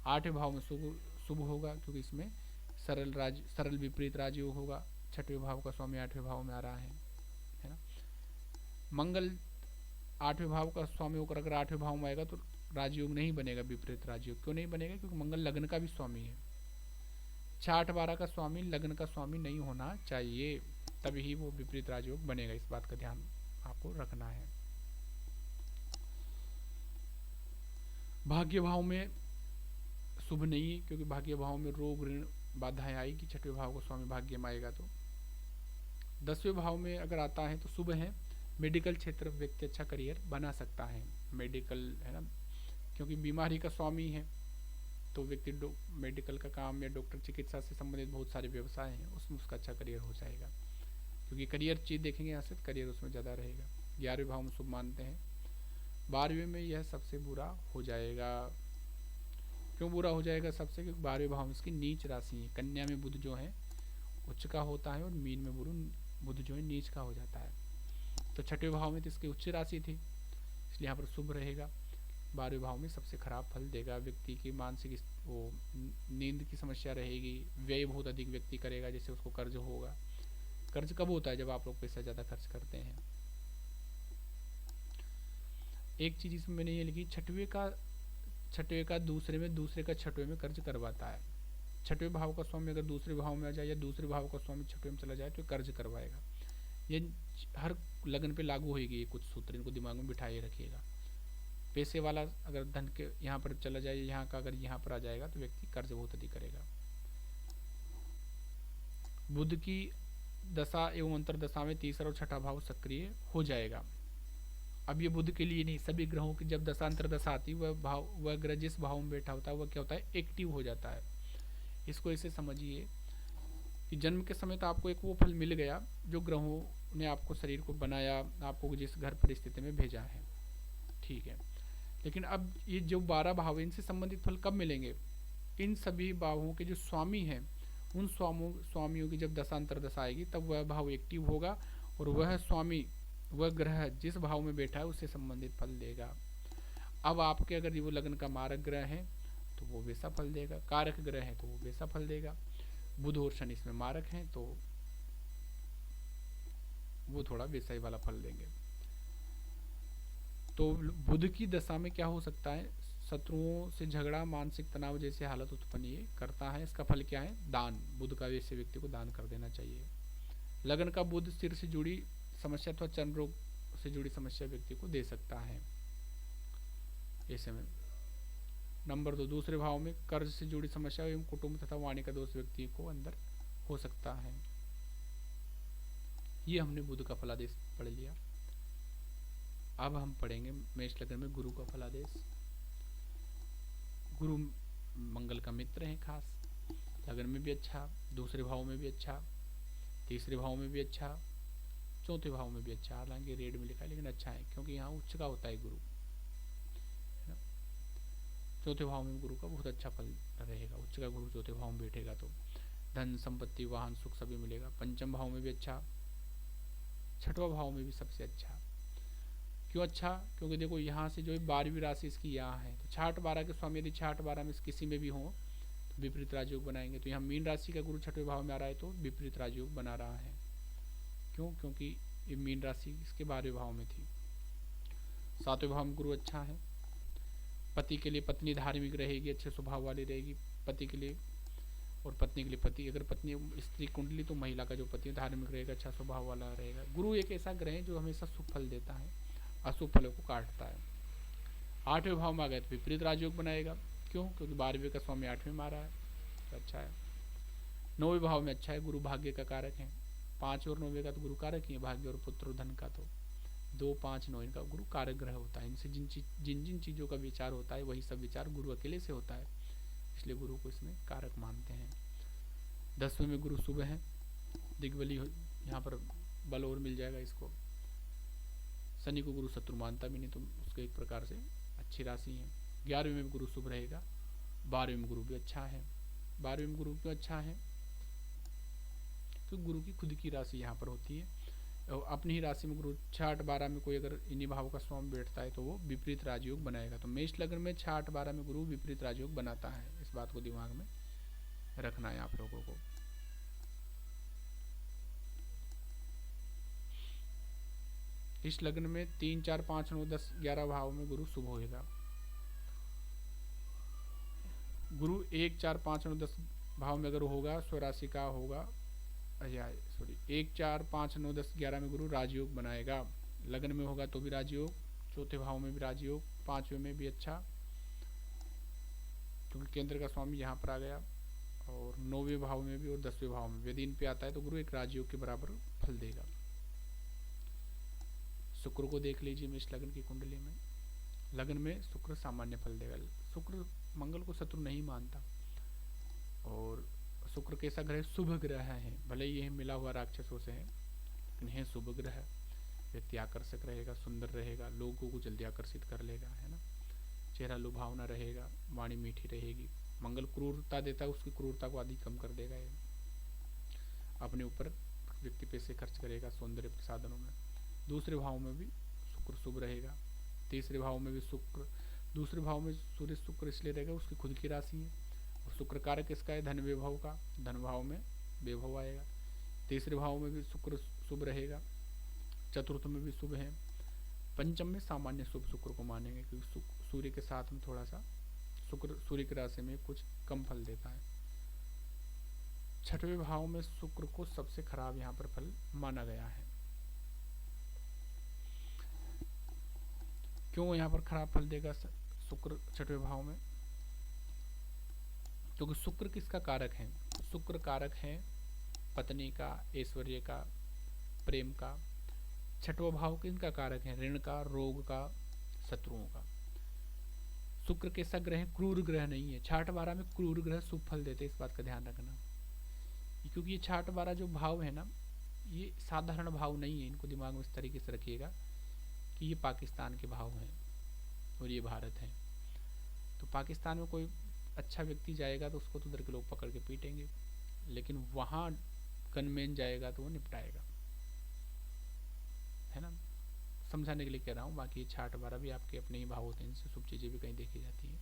8वें भाव में शुभ होगा, क्योंकि इसमें सरल विपरीत राजयोग होगा। 6वें भाव का स्वामी 8वें भाव में आ रहा है मंगल 8वें भाव का स्वामी होकर अगर 8वें भाव में आएगा तो राजयोग नहीं बनेगा, विपरीत राजयोग। क्यों नहीं बनेगा? क्योंकि मंगल लग्न का भी स्वामी है। 6-8-12 का स्वामी लग्न का स्वामी नहीं होना चाहिए, तभी वो विपरीत राजयोग बनेगा। इस बात का ध्यान आपको रखना है। भाग्य भाव में शुभ नहीं है, क्योंकि भाग्य भाव में रोग ऋण बाधाएं आएगी। 6वें भाव को स्वामी भाग्य में आएगा तो 10वें भाव में अगर आता है तो शुभ है। मेडिकल क्षेत्र में व्यक्ति अच्छा करियर बना सकता है, मेडिकल है ना, क्योंकि बीमारी का स्वामी है तो व्यक्ति मेडिकल का काम या डॉक्टर चिकित्सा से संबंधित बहुत सारे व्यवसाय हैं, उसमें उसका अच्छा करियर हो जाएगा। क्योंकि करियर चीज देखेंगे यहाँ से, करियर उसमें ज़्यादा रहेगा। 11वें भाव में शुभ मानते हैं। 12वें में यह सबसे बुरा हो जाएगा। क्यों बुरा हो जाएगा सबसे? क्योंकि 12वें भाव में इसकी नीच राशि है। कन्या में बुध जो है उच्च का होता है और मीन में बुध जो है नीच का हो जाता है। तो 6वें भाव में तो इसकी उच्च राशि थी, इसलिए यहाँ पर शुभ रहेगा। 12वें भाव में सबसे खराब फल देगा। व्यक्ति की मानसिक वो नींद की समस्या रहेगी, व्यय बहुत अधिक व्यक्ति करेगा, जैसे उसको कर्ज होगा। कर्ज कब होता है? जब आप लोग पैसा ज़्यादा खर्च करते हैं। एक चीज़ इसमें मैंने ये लिखी, 6वें का दूसरे में, दूसरे का 6वें में कर्ज करवाता है। 6वें भाव का स्वामी अगर दूसरे भाव में आ जाए या दूसरे भाव का स्वामी 6वें में चला जाए तो कर्ज करवाएगा। ये हर लगन पे लागू होगी। ये कुछ सूत्र इनको दिमाग में बिठाए रखिएगा। पैसे वाला अगर धन के यहाँ पर चला जाए, यहाँ का अगर यहाँ पर आ जाएगा तो व्यक्ति कर्ज बहुत अधिक करेगा। बुध की दशा एवं अंतर दशा में तीसरा और 6ठा भाव सक्रिय हो जाएगा। अब ये बुध के लिए नहीं, सभी ग्रहों की जब दशा अंतर दशा आती है वह ग्रह जिस भाव में बैठा होता है वह क्या होता है? एक्टिव हो जाता है। इसको ऐसे समझिए कि जन्म के समय तो आपको एक वो फल मिल गया जो ग्रहों ने आपको शरीर को बनाया, आपको जिस घर परिस्थिति में भेजा है, ठीक है। लेकिन अब ये जो 12 भाव इनसे संबंधित फल कब मिलेंगे? इन सभी भावों के जो स्वामी हैं उन स्वामियों की जब दशांतर दशा आएगी तब वह भाव एक्टिव होगा और वह स्वामी, वह ग्रह जिस भाव में बैठा है उससे संबंधित फल देगा। अब आपके अगर वो लग्न का मारक ग्रह है तो वो वैसा फल देगा, कारक ग्रह है तो वो वैसा फल देगा। बुध और शनि इसमें मारक हैं तो वो थोड़ा वैसा ही वाला फल देंगे। तो बुध की दशा में क्या हो सकता है? शत्रुओं से झगड़ा, मानसिक तनाव जैसे हालत उत्पन्न ये करता है। इसका फल क्या है? दान। बुध का वैसे व्यक्ति को दान कर देना चाहिए। लगन का बुध सिर से जुड़ी समस्या अथवा चर्म रोग से जुड़ी समस्या व्यक्ति को दे सकता है ऐसे में। नंबर 2, दूसरे भाव में कर्ज से जुड़ी समस्या एवं कुटुंब तथा वाणी का दोष व्यक्ति को अंदर हो सकता है। ये हमने बुध का फलादेश पढ़ लिया। अब हम पढ़ेंगे मेष लग्न में गुरु का फलादेश। गुरु मंगल का मित्र है, खास लग्न में भी अच्छा, दूसरे भाव में भी अच्छा, तीसरे भाव में भी अच्छा, चौथे भाव में भी अच्छा। हालांकि रेड में लिखा है लेकिन अच्छा है क्योंकि यहाँ उच्च का होता है गुरु, है ना। चौथे भाव में गुरु का बहुत अच्छा फल रहेगा। उच्च का गुरु चौथे भाव में बैठेगा तो धन, संपत्ति, वाहन, सुख सभी मिलेगा। पंचम भाव में भी अच्छा, 6वां भाव में भी सबसे अच्छा। क्यों अच्छा? क्योंकि देखो यहाँ से जो है 12वीं राशि इसकी यहाँ है, तो 6-8-12 के स्वामी यदि 6-8-12 में किसी में भी हो तो विपरीत राजयोग बनाएंगे। तो यहाँ मीन राशि का गुरु 6वें भाव में आ रहा है तो विपरीत राजयोग बना रहा है। क्यों? क्योंकि ये मीन राशि इसके 12वें भाव में थी। 7वें भाव में गुरु अच्छा है। पति के लिए पत्नी धार्मिक रहेगी, अच्छे स्वभाव वाली रहेगी पति के लिए, और पत्नी के लिए पति, अगर पत्नी स्त्री कुंडली तो महिला का जो पति धार्मिक रहेगा, अच्छा स्वभाव वाला रहेगा। गुरु एक ऐसा ग्रह है जो हमेशा शुभ फल देता है, अशुभ फलों को काटता है। 8वें भाव में आ गया तो विपरीत राजयोग बनाएगा। क्यों? क्योंकि 12वें का स्वामी 8वें में आ रहा है तो अच्छा है। 9वें भाव में अच्छा है, गुरु भाग्य का कारक है। 5 और 9वें का तो गुरु कारक ही है, भाग्य और पुत्र और धन का। तो 2, 5, 9 इनका गुरु कारक ग्रह होता है। इनसे जिन चीज़ों का विचार होता है वही सब विचार गुरु अकेले से होता है, इसलिए गुरु को इसमें कारक मानते हैं। 10वें में गुरु शुभ है, दिग्बली यहाँ पर बल और मिल जाएगा इसको। शनि को गुरु शत्रु मानता भी नहीं तो उसके एक प्रकार से अच्छी राशि है। 11वें में गुरु शुभ रहेगा। 12वें में गुरु भी अच्छा है। 12वें में गुरु क्यों अच्छा है? तो गुरु की खुद की राशि यहाँ पर होती है और अपनी ही राशि में गुरु 6-8-12 में कोई अगर इन्हीं भाव का स्वामी बैठता है तो वो विपरीत राजयोग बनाएगा। तो मेष लग्न में 6-8-12 में गुरु विपरीत राजयोग बनाता है, इस बात को दिमाग में रखना है आप लोगों को। इस लग्न में 3, 4, 5, 9, 10, 11 भाव में गुरु शुभ होएगा। गुरु 1, 4, 5, 9, 10 भाव में अगर होगा स्वराशि का होगा, या सॉरी 1, 4, 5, 9, 10, 11 में गुरु राजयोग बनाएगा। लग्न में होगा तो भी राजयोग, चौथे भाव में भी राजयोग, पांचवें में भी अच्छा, क्योंकि केंद्र का स्वामी यहाँ पर आ गया, और 9वें भाव में भी और 10वें भाव में यदि इन पे आता है तो गुरु एक राजयोग के बराबर फल देगा। शुक्र को देख लीजिए मेष लग्न की कुंडली में। लग्न में शुक्र सामान्य फल देगा। शुक्र मंगल को शत्रु नहीं मानता, और शुक्र कैसा ग्रह? शुभ ग्रह है। भले ही यह मिला हुआ राक्षसों से है, लेकिन है शुभ ग्रह। व्यक्ति आकर्षक रहेगा, सुंदर रहेगा, लोगों को जल्दी आकर्षित कर लेगा, है ना। चेहरा लुभावना रहेगा, वाणी मीठी रहेगी। मंगल क्रूरता देता है, उसकी क्रूरता को आदि कम कर देगा। ये अपने ऊपर व्यक्ति पैसे खर्च करेगा सौंदर्य प्रसाधनों में। दूसरे भाव में भी शुक्र शुभ रहेगा। तीसरे भाव में भी शुक्र, दूसरे भाव में सूर्य शुक्र इसलिए रहेगा उसकी खुद की राशि है, और शुक्र कारक किसका है? धन वैभव का। धन भाव में वैभव आएगा। तीसरे भाव में भी शुक्र शुभ रहेगा, चतुर्थ में भी शुभ है, पंचम में सामान्य शुभ शुक्र को मानेंगे, क्योंकि सूर्य के साथ में थोड़ा सा शुक्र सूर्य की राशि में कुछ कम फल देता है। छठवें भाव में शुक्र को सबसे खराब यहाँ पर फल माना गया है। क्यों यहाँ पर खराब फल देगा शुक्र छठवें भाव में? क्योंकि शुक्र किसका कारक है? शुक्र कारक है पत्नी का, ऐश्वर्य का, प्रेम का। छठवां भाव किसका कारक है? ऋण का, रोग का, शत्रुओं का। शुक्र कैसा ग्रह है? क्रूर ग्रह नहीं है। छाठ 12 में क्रूर ग्रह शुभ फल देते, इस बात का ध्यान रखना। क्योंकि ये छाठ 12 जो भाव है ना, ये साधारण भाव नहीं है। इनको दिमाग में इस तरीके से रखिएगा कि ये पाकिस्तान के भाव हैं और ये भारत है। तो पाकिस्तान में कोई अच्छा व्यक्ति जाएगा तो उसको तो उधर के लोग पकड़ के पीटेंगे, लेकिन वहाँ गनमैन जाएगा तो वो निपटाएगा, है ना। समझाने के लिए कह रहा हूँ। बाकी 6-8-12 भी आपके अपने ही भाव होते हैं, इनसे शुभ चीज़ें भी कहीं देखी जाती हैं।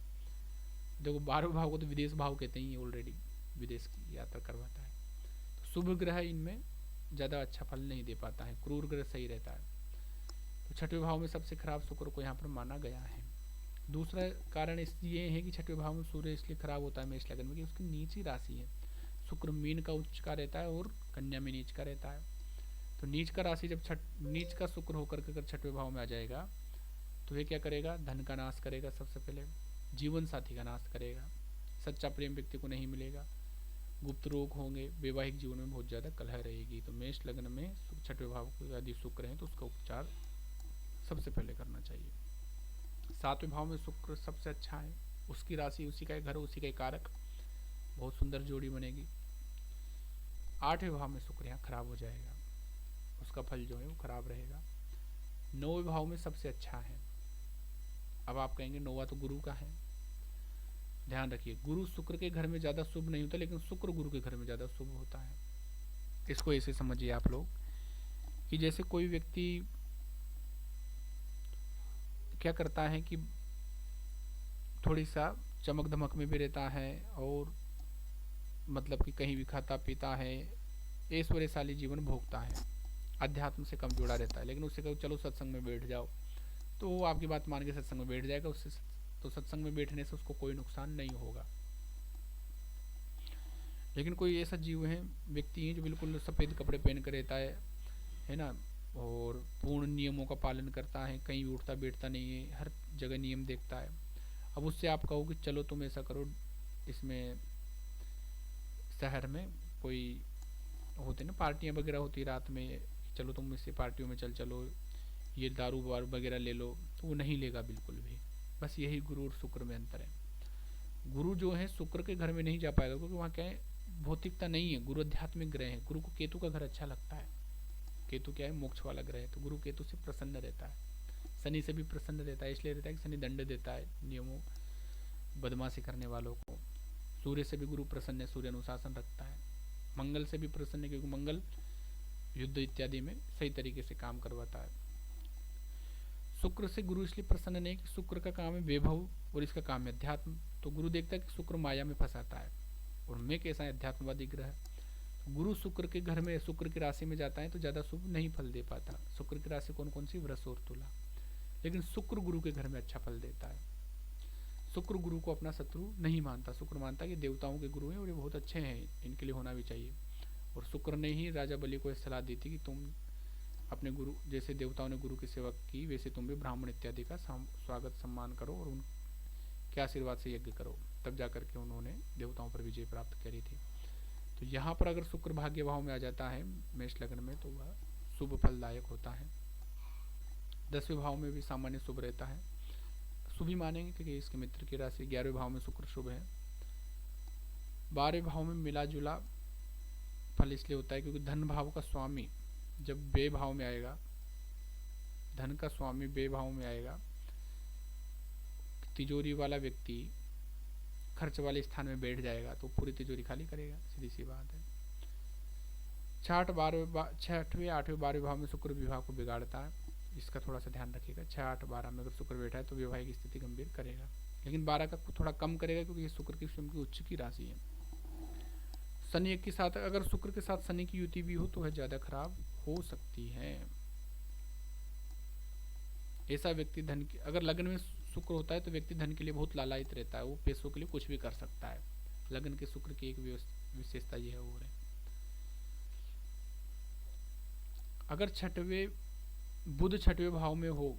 देखो 12वें भाव को तो विदेश भाव कहते हैं, ऑलरेडी विदेश की यात्रा करवाता है। तो शुभ ग्रह इनमें ज़्यादा अच्छा फल नहीं दे पाता है, क्रूर ग्रह सही रहता है। तो छठवें भाव में सबसे खराब शुक्र को यहाँ पर माना गया है। दूसरा कारण ये है कि छठवें भाव में सूर्य इसलिए खराब होता है मेष लग्न में कि उसकी नीची राशि है। शुक्र मीन का उच्च का रहता है और कन्या में नीच का रहता है। तो नीच का राशि जब नीच का शुक्र होकर के अगर छठवें भाव में आ जाएगा तो ये क्या करेगा? धन का नाश करेगा, सबसे पहले जीवन साथी का नाश करेगा, सच्चा प्रेम व्यक्ति को नहीं मिलेगा, गुप्त रोग होंगे, वैवाहिक जीवन में बहुत ज़्यादा कलह रहेगी। तो मेष लग्न में छठवें भाव को यदि शुक्र है तो उसका उपचार सबसे पहले करना चाहिए। 7वें भाव में शुक्र सबसे अच्छा है, उसकी राशि, उसी का घर, उसी का कारक, बहुत सुंदर जोड़ी बनेगी। 8वें भाव में शुक्र यहाँ खराब हो जाएगा, उसका फल जो है वो खराब रहेगा। 9वें भाव में सबसे अच्छा है। अब आप कहेंगे 9वां तो गुरु का है। ध्यान रखिए, गुरु शुक्र के घर में ज़्यादा शुभ नहीं होता, लेकिन शुक्र गुरु के घर में ज़्यादा शुभ होता है। इसको ऐसे समझिए आप लोग कि जैसे कोई व्यक्ति क्या करता है कि थोड़ी सा चमक धमक में भी रहता है और मतलब कि कहीं भी खाता पीता है, ऐश्वर्यशाली जीवन भोगता है, अध्यात्म से कम जुड़ा रहता है, लेकिन उससे कहो चलो सत्संग में बैठ जाओ तो वो आपकी बात मान के सत्संग में बैठ जाएगा। उससे तो सत्संग में बैठने से उसको कोई नुकसान नहीं होगा। लेकिन कोई ऐसा जीव है, व्यक्ति है जो बिल्कुल सफ़ेद कपड़े पहन कर रहता है ना, और पूर्ण नियमों का पालन करता है, कहीं भी उठता बैठता नहीं है, हर जगह नियम देखता है। अब उससे आप कहो कि चलो तुम ऐसा करो, इसमें शहर में कोई होते ना पार्टियां वगैरह होती रात में, चलो तुम इससे पार्टियों में चलो, ये दारू वारू वगैरह ले लो, तो वो नहीं लेगा बिल्कुल भी। बस यही गुरु और शुक्र में अंतर है। गुरु जो है शुक्र के घर में नहीं जा पाएगा, क्योंकि वहाँ क्या है, भौतिकता नहीं है। गुरु आध्यात्मिक ग्रह है। गुरु को केतु का घर अच्छा लगता है। केतु क्या है? मोक्ष वाला ग्रह है। तो गुरु केतु से प्रसन्न रहता है, शनि से भी प्रसन्न रहता है। इसलिए रहता है कि शनि दंड देता है नियमों बदमाशी करने वालों को। सूर्य से भी गुरु प्रसन्न है, सूर्य अनुशासन रखता है। मंगल से भी प्रसन्न है, क्योंकि मंगल युद्ध इत्यादि में सही तरीके से काम करवाता है। शुक्र से गुरु इसलिए प्रसन्न नहीं कि शुक्र का काम है वैभव और इसका काम है अध्यात्म। तो गुरु देखता है कि शुक्र माया में फंसाता है, और मैं कैसा है? अध्यात्मवादी ग्रह। गुरु शुक्र के घर में, शुक्र की राशि में जाता है तो ज़्यादा शुभ नहीं फल दे पाता। शुक्र की राशि कौन कौन सी? वृष और तुला। लेकिन शुक्र गुरु के घर में अच्छा फल देता है। शुक्र गुरु को अपना शत्रु नहीं मानता। शुक्र मानता है कि देवताओं के गुरु हैं और ये बहुत अच्छे हैं, इनके लिए होना भी चाहिए। और शुक्र ने ही राजा बलि को सलाह दी थी कि तुम अपने गुरु, जैसे देवताओं ने गुरु की सेवा की वैसे तुम भी ब्राह्मण इत्यादि का स्वागत सम्मान करो और उनके आशीर्वाद से यज्ञ करो। तब जाकर के उन्होंने देवताओं पर विजय प्राप्त करी थी। तो यहाँ पर अगर शुक्र भाग्य भाव में आ जाता है मेष लग्न में तो वह शुभ फलदायक होता है। 10वें भाव में भी सामान्य शुभ रहता है, शुभ ही मानेंगे क्योंकि इसके मित्र की राशि। 11वें भाव में शुक्र शुभ है। 12वें भाव में मिला जुला फल इसलिए होता है क्योंकि धन भाव का स्वामी जब बे भाव में आएगा, धन का स्वामी बे भाव में आएगा, तिजोरी वाला व्यक्ति खर्च वाले स्थान में बैठ जाएगा तो पूरी तिजोरी खाली करेगा, सीधी सी बात है। 6, 8वें 12वें भाव में शुक्र विवाह को बिगाड़ता है, इसका थोड़ा सा ध्यान रखिएगा। 6, 8, 12 में अगर शुक्र बैठा है तो वैवाहिक स्थिति गंभीर करेगा, लेकिन 12 का थोड़ा कम करेगा क्योंकि ये शुक्र की स्वयं की उच्च की राशि है। शनि के साथ, अगर शुक्र के साथ शनि की युति भी हो तो वह ज़्यादा खराब हो सकती है। ऐसा व्यक्ति धन की, अगर लग्न में शुक्र होता है तो व्यक्ति धन के लिए बहुत लालायित रहता है, वो पैसों के लिए कुछ भी कर सकता है। लग्न के शुक्र की एक विशेषता यह है वो है। अगर बुध 6वें भाव में हो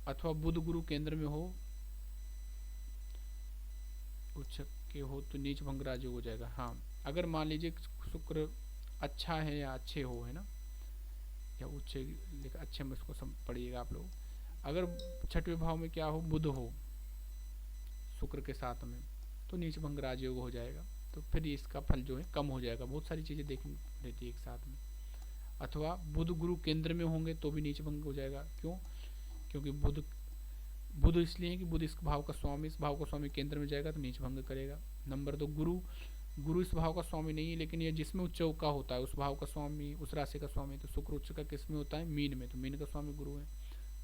अथवा बुध गुरु केंद्र में हो, उच्च के हो तो नीच भंग राजयोग हो जाएगा। हाँ, अगर मान लीजिए शुक्र अच्छा है या अच्छे हो, है ना, या उच्च, अच्छे में इसको पढ़िएगा आप लोग। अगर 6वें भाव में क्या हो, बुध हो शुक्र के साथ में, तो नीच भंग राजयोग हो जाएगा। तो फिर इसका फल जो है कम हो जाएगा। बहुत सारी चीज़ें देखनी रहती है एक साथ में। अथवा बुध गुरु केंद्र में होंगे तो भी नीच भंग हो जाएगा। क्यों? क्योंकि बुध इसलिए है कि बुध इस भाव का स्वामी, इस भाव का स्वामी केंद्र में जाएगा तो नीच भंग करेगा। नंबर 2, गुरु इस भाव का स्वामी नहीं है, लेकिन ये जिसमें उच्च का होता है उस भाव का स्वामी, उस राशि का स्वामी। तो शुक्र उच्च का किस में होता है? मीन में, तो मीन का स्वामी गुरु है।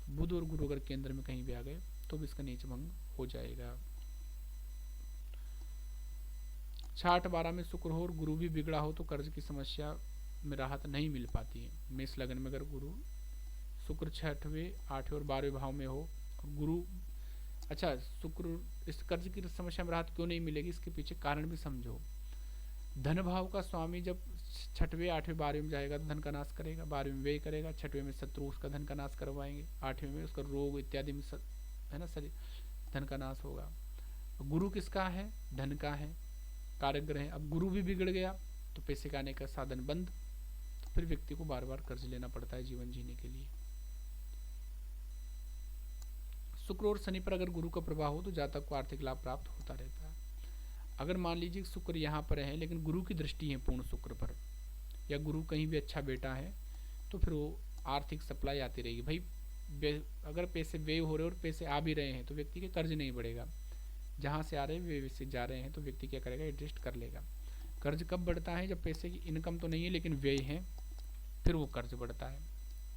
तो बुध और गुरु अगर केंद्र में कहीं भी आ गए तो भी इसका नीच भंग हो जाएगा। 6, 8, 12 में शुक्र हो और गुरु भी बिगड़ा हो तो कर्ज की समस्या में राहत नहीं मिल पाती है। मेष लग्न में अगर गुरु शुक्र 6वें 8वें और 12वें भाव में हो और गुरु, अच्छा, शुक्र, इस कर्ज की समस्या में राहत क्यों नहीं मिलेगी, इसके पीछे कारण भी समझो। धन भाव का स्वामी जब 6वें 8वें 12वें में जाएगा तो धन का नाश करेगा, 12वें में व्यय करेगा, 6वें में शत्रु उसका धन का नाश करवाएंगे, 8वें में उसका रोग इत्यादि में है ना, शरीर धन का नाश होगा। गुरु किसका है? धन का है, कारक ग्रह है। अब गुरु भी बिगड़ गया तो पैसे का आने का साधन बंद, तो फिर व्यक्ति को बार बार कर्ज लेना पड़ता है जीवन जीने के लिए। शुक्र और शनि पर अगर गुरु का प्रभाव हो तो जातक को आर्थिक लाभ प्राप्त होता रहता है। अगर मान लीजिए शुक्र यहाँ पर है लेकिन गुरु की दृष्टि है पूर्ण शुक्र पर, या गुरु कहीं भी अच्छा बैठा है, तो फिर वो आर्थिक सप्लाई आती रहेगी। भाई अगर पैसे व्यय हो रहे और पैसे आ भी रहे हैं तो व्यक्ति के कर्ज नहीं बढ़ेगा। जहाँ से आ रहे हैं वे से जा रहे हैं तो व्यक्ति क्या करेगा? एडजस्ट कर लेगा। कर्ज कब बढ़ता है? जब पैसे की इनकम तो नहीं है लेकिन व्यय है, फिर वो कर्ज बढ़ता है।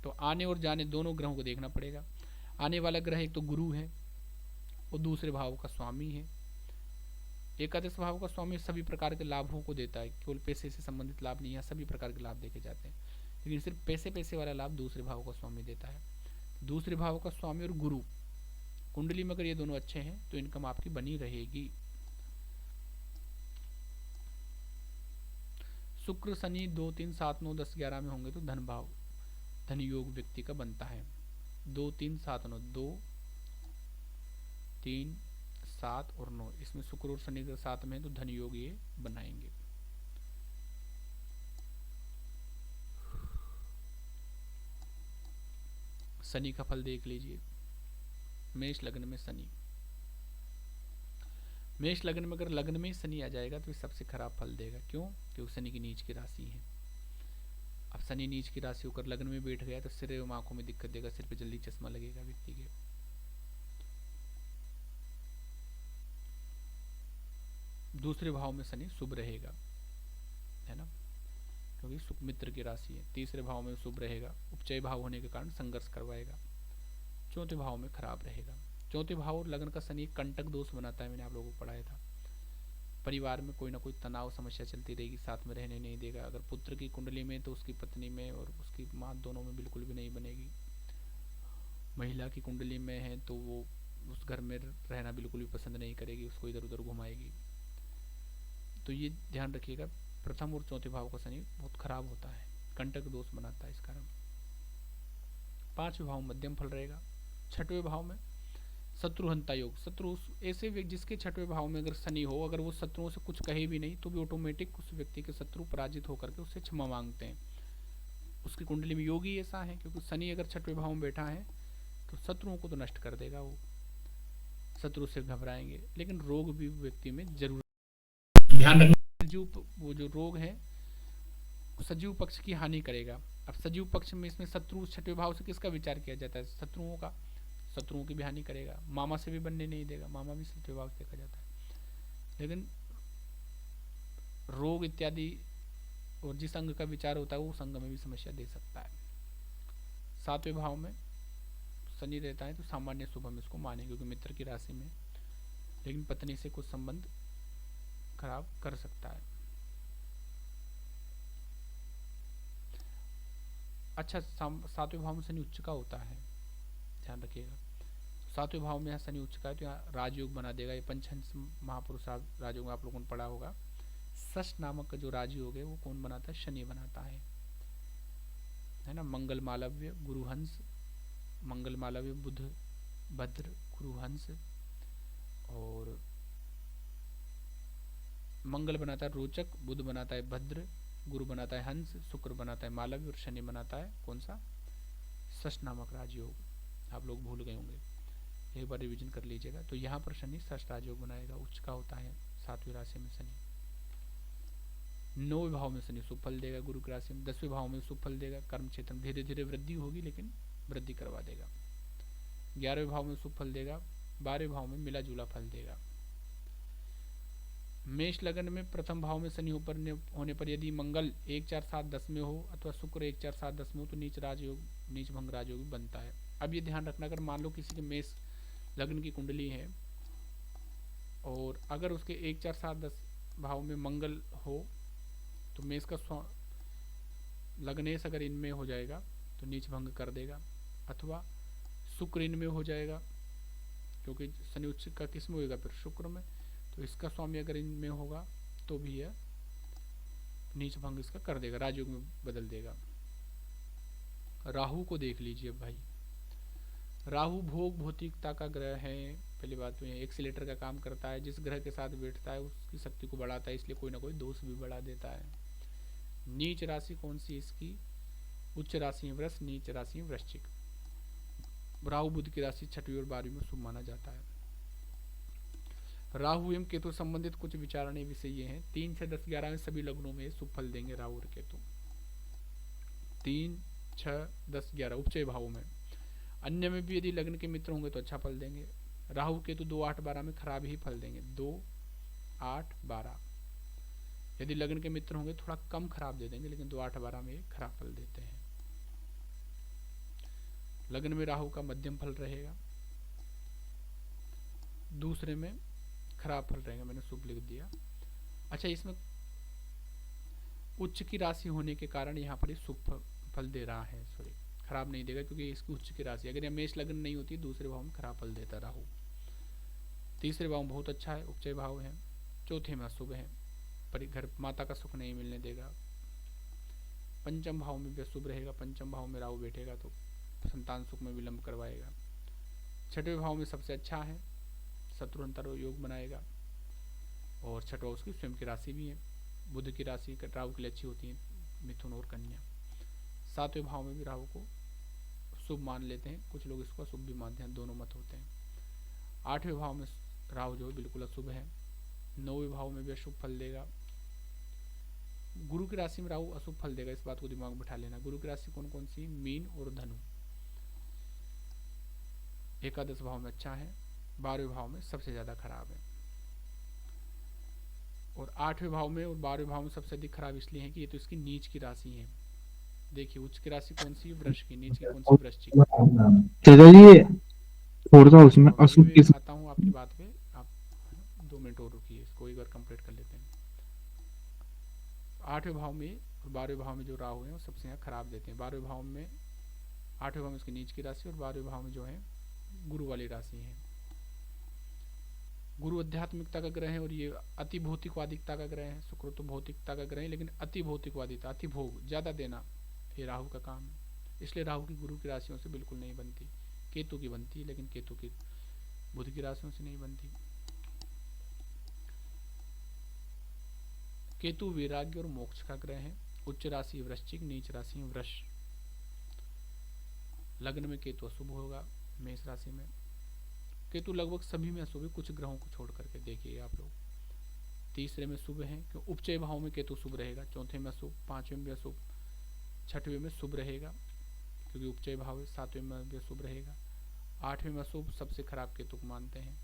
तो आने और जाने दोनों ग्रहों को देखना पड़ेगा। आने वाला ग्रह एक तो गुरु है, वो दूसरे भाव का स्वामी है। एकादश भाव का स्वामी सभी प्रकार के लाभों को देता है, केवल पैसे से संबंधित लाभ नहीं है, सभी प्रकार के लाभ देखे जाते हैं, लेकिन सिर्फ पैसे वाला लाभ दूसरे भाव का स्वामी देता है। दूसरे भाव का स्वामी और गुरु कुंडली में अगर ये दोनों अच्छे हैं तो इनकम आपकी बनी रहेगी। शुक्र शनि 2, 3, 7, 9, 10, 11 में होंगे तो धन भाव, धन योग व्यक्ति का बनता है। 2, 3, 7, 9, 2, 3, 7 और 9, इसमें शुक्र और शनि के साथ में तो धन योग ये बनाएंगे। शनि का फल देख लीजिए। मेष लग्न में शनि, मेष लग्न में अगर लग्न में ही शनि आ जाएगा तो सबसे खराब फल देगा। क्यों? क्योंकि शनि की नीच की राशि है। अब शनि नीच की राशि होकर लग्न में बैठ गया तो सिर एवं आंखों में दिक्कत देगा, सिर पे जल्दी चश्मा लगेगा व्यक्ति के। दूसरे भाव में शनि शुभ रहेगा, है ना, क्योंकि शुक्र मित्र की राशि है। तीसरे भाव में शुभ रहेगा, उपचय भाव होने के कारण संघर्ष करवाएगा। चौथे भाव में खराब रहेगा। चौथे भाव और लग्न का शनि कंटक दोष बनाता है, मैंने आप लोगों को पढ़ाया था। परिवार में कोई ना कोई तनाव समस्या चलती रहेगी, साथ में रहने नहीं देगा। अगर पुत्र की कुंडली में तो उसकी पत्नी में और उसकी माँ दोनों में बिल्कुल भी नहीं बनेगी। महिला की कुंडली में है तो वो उस घर में रहना बिल्कुल भी पसंद नहीं करेगी, उसको इधर उधर घुमाएगी। तो ये ध्यान रखिएगा, प्रथम और चौथे भाव का शनि बहुत खराब होता है, कंटक दोष बनाता है इस कारण। पांचवें भाव मध्यम फल रहेगा। छठवें भाव में शत्रुहंता योग, शत्रु ऐसे व्यक्ति जिसके छठवें भाव में अगर शनि हो, अगर वो शत्रुओं से कुछ कहे भी नहीं तो भी ऑटोमेटिक उस व्यक्ति के शत्रु पराजित होकर के उससे क्षमा मांगते हैं। उसकी कुंडली में योगी ऐसा है, क्योंकि शनि अगर छठवें भाव में बैठा है तो शत्रुओं को तो नष्ट कर देगा, वो शत्रु से घबराएंगे। लेकिन रोग भी व्यक्ति में जरूर ध्यान रखना, सजीव वो जो रोग है सजीव पक्ष की हानि करेगा। अब सजीव पक्ष में इसमें शत्रु छठवें भाव से किसका विचार किया जाता है? शत्रुओं का। शत्रुओं की भी हानि करेगा, मामा से भी बनने नहीं देगा, मामा भी छठवें भाव से देखा जाता है। लेकिन रोग इत्यादि और जिस अंग का विचार होता है वो उस अंग में भी समस्या दे सकता है। सातवें भाव में शनि रहता है तो सामान्य शुभ हम इसको माने, क्योंकि मित्र की राशि में, लेकिन पत्नी से कुछ संबंध खराब कर सकता है। अच्छा, सातवें भाव में शनि उच्च का होता है, ध्यान रखिएगा। सातवें भाव में यहाँ शनि उच्च का है तो यहाँ राजयोग बना देगा। ये पंचहंस महापुरुष राजयोग में आप लोगों ने पढ़ा होगा। षष्ठ नामक का जो राजयोग है वो कौन बनाता है? शनि बनाता है ना। मंगल मालव्य गुरुहंस, मंगल मालव्य बुध भद्र गुरुहंस, और मंगल बनाता है रोचक, बुध बनाता है भद्र, गुरु बनाता है हंस, शुक्र बनाता है मालव्य और शनि बनाता है कौन सा? षष्ठ नामक राजयोग। आप लोग भूल गए होंगे, एक बार रिवीजन कर लीजिएगा। तो यहाँ पर शनि षष्ठ राजयोग बनाएगा, उच्च का होता है सातवीं राशि में शनि। नौवें भाव में शनि शुभ फल देगा गुरु की राशि में। 10वें भाव में शुभ फल देगा, कर्म क्षेत्र में धीरे धीरे वृद्धि होगी लेकिन वृद्धि करवा देगा। 11वें भाव में शुभ फल देगा, 12वें भाव में मिला जुला फल देगा। मेष लगन में प्रथम भाव में शनि होने पर यदि मंगल 1 4 7 10 में हो अथवा शुक्र 1 4 7 10 में हो तो नीच राजयोग, नीच भंग राजयोग बनता है। अब ये ध्यान रखना, अगर मान लो किसी के मेष लग्न की कुंडली है और अगर उसके 1 4 7 10 भाव में मंगल हो तो मेष का लग्नेश अगर इनमें हो जाएगा तो नीच भंग कर देगा, अथवा शुक्र इनमें हो जाएगा, क्योंकि शनि उच्च का किस में होगा? फिर शुक्र में। तो इसका स्वामी अगर इनमें होगा तो भी यह नीच भंग इसका कर देगा, राजयोग में बदल देगा। राहु को देख लीजिए भाई, राहु भोग भौतिकता का ग्रह है। पहली बात तो ये एक्सीलेटर का काम करता है, जिस ग्रह के साथ बैठता है उसकी शक्ति को बढ़ाता है, इसलिए कोई ना कोई दोष भी बढ़ा देता है। नीच राशि कौन सी इसकी? उच्च राशि वृष, नीच राशि वृश्चिक। राहु बुध की राशि 6वीं और 12वीं में शुभ माना जाता है। राहु एवं केतु संबंधित कुछ विचारणीय विषय ये हैं। 3 6 10 11 में सभी लग्नों में शुभ फल देंगे राहु और केतु। 3 6 10 11 उपचय भावों में। अन्य में भी यदि लग्न के मित्र होंगे तो अच्छा फल देंगे। राहु केतु 2 8 12 में खराब ही फल देंगे। 2 8 12 यदि लग्न के मित्र होंगे थोड़ा कम खराब दे देंगे, लेकिन 2 8 12 में खराब फल देते हैं। लग्न में राहु का मध्यम फल रहेगा, दूसरे में खराब फल रहेगा, मैंने शुभ लिख दिया। अच्छा, इसमें उच्च की राशि होने के कारण यहाँ पर शुभ फल दे रहा है, सॉरी खराब नहीं देगा, क्योंकि इसकी उच्च की राशि अगर यह मेष लग्न नहीं होती दूसरे भाव में खराब फल देता राहु। तीसरे भाव में बहुत अच्छा है, उपचय भाव है। चौथे में अशुभ है, पर घर माता का सुख नहीं मिलने देगा। पंचम भाव में भी अशुभ रहेगा, पंचम भाव में राहु बैठेगा तो संतान सुख में विलंब करवाएगा। 6वें भाव में सबसे अच्छा है, शत्रुअंतर योग बनाएगा, और 6वां उसकी स्वयं की राशि भी है। बुध की राशि राहु के लिए अच्छी होती है, मिथुन और कन्या। 7वें भाव में भी राहु को शुभ मान लेते हैं, कुछ लोग इसको अशुभ भी मानते हैं, दोनों मत होते हैं। 8वें भाव में राहु जो है बिल्कुल अशुभ है। 9वें भाव में भी अशुभ फल देगा। गुरु की राशि में राहु अशुभ फल देगा, इस बात को दिमाग में बिठा लेना। गुरु की राशि कौन कौन सी? मीन और धनु। एकादश भाव में अच्छा है, 12वें भाव में सबसे ज्यादा खराब है, और 8वें भाव में और 12वें भाव में सबसे अधिक खराब इसलिए है कि ये तो इसकी नीच की राशि है। देखिए उच्च की राशि कौन सी? वृष की। नीच की कौन सी? वृश्चिक। थोड़ा सा उसमें अशुभ मैं आता हूँ आपकी बात पे, आप 2 मिनट और रुकिए, कोई एक बार कंप्लीट कर लेते हैं। 8वें भाव में और 12वें भाव में जो राहु है वो सबसे यहाँ खराब देते हैं। 12वें भाव में 8वें भाव में उसकी नीच की राशि और 12वें भाव में जो है गुरु वाली राशि है। गुरु आध्यात्मिकता का ग्रह है और ये अति भौतिकवादिकता का ग्रह है। शुक्र तो भौतिकता का ग्रह है लेकिन अति भौतिकवादिता, अति भोग, ज़्यादा देना ये राहु का काम है। इसलिए राहु की गुरु की राशियों से बिल्कुल नहीं बनती। केतु की बनती है लेकिन केतु की बुध की राशियों से नहीं बनती। केतु वैराग्य और मोक्ष का ग्रह है। उच्च राशि वृश्चिक, नीच राशि वृष। लग्न में केतु अशुभ होगा मेष राशि में। केतु लगभग सभी में अशुभ है, कुछ ग्रहों को छोड़ करके देखिए आप लोग। तीसरे में शुभ है क्यों उपचय भाव में केतु शुभ रहेगा। चौथे में अशुभ, पांचवें में अशुभ, छठवें में शुभ रहेगा क्योंकि उपचय भाव है। सातवें में भी अशुभ रहेगा। आठवें में अशुभ, सबसे खराब केतु को मानते हैं।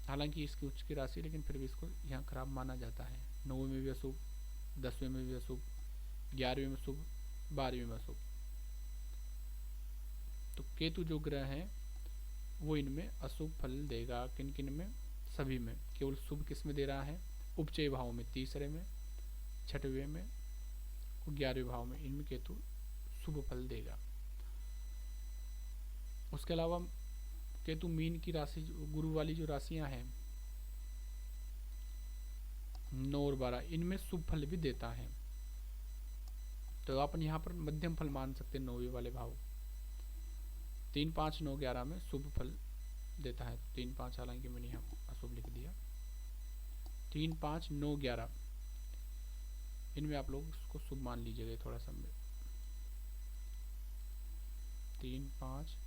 हालांकि इसकी उच्च की राशि लेकिन फिर भी इसको यहाँ खराब माना जाता है। 9वें में भी अशुभ, 10वें में भी अशुभ, 11वें में शुभ, 12वें में अशुभ। तो केतु जो ग्रह है वो इनमें अशुभ फल देगा। किन किन में? सभी में। केवल शुभ किस में दे रहा है? उपचय भाव में, तीसरे में, छठवें में और 11वें भाव में, इनमें केतु शुभ फल देगा। उसके अलावा केतु मीन की राशि, गुरु वाली जो राशियां हैं 9 और 12, इनमें शुभ फल भी देता है। तो अपन यहाँ पर मध्यम फल मान सकते हैं 9वें वाले भाव। 3, 5, 9, 11 में शुभ फल देता है। 3, 5 हालांकि मैंने यहाँ अशुभ लिख दिया। 3, 5, 9, 11 इनमें आप लोग उसको शुभ मान लीजिएगा थोड़ा सा। 3, 5,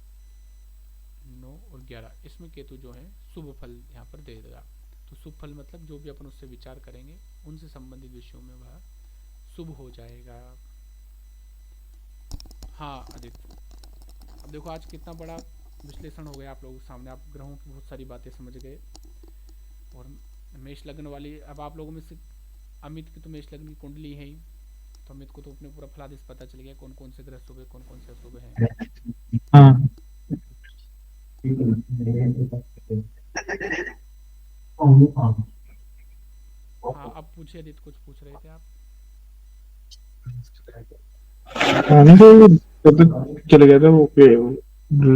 9 और 11 इसमें केतु जो है शुभ फल यहाँ पर दे देगा। तो शुभ फल मतलब जो भी अपन उससे विचार करेंगे उनसे संबंधित विषयों में वह शुभ हो जाएगा। हाँ आदित्य, अब देखो आज कितना बड़ा विश्लेषण हो गया आप लोगों के सामने। आप ग्रहों की बहुत सारी बातें समझ गए। और मेष लग्न वाली, अब आप लोगों में से अमित की तो मेष लग्न की कुंडली है ही, तो अमित को तो अपने पूरा फलादेश पता चल गया कौन कौन से ग्रह शुभ है कौन कौन से अशुभ है। हाँ हाँ अब पूछिए आदित्य, कुछ पूछ रहे थे आप? नहीं तो चले गए थे वो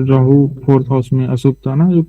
राहु 4th हाउस में अशुभ था ना जो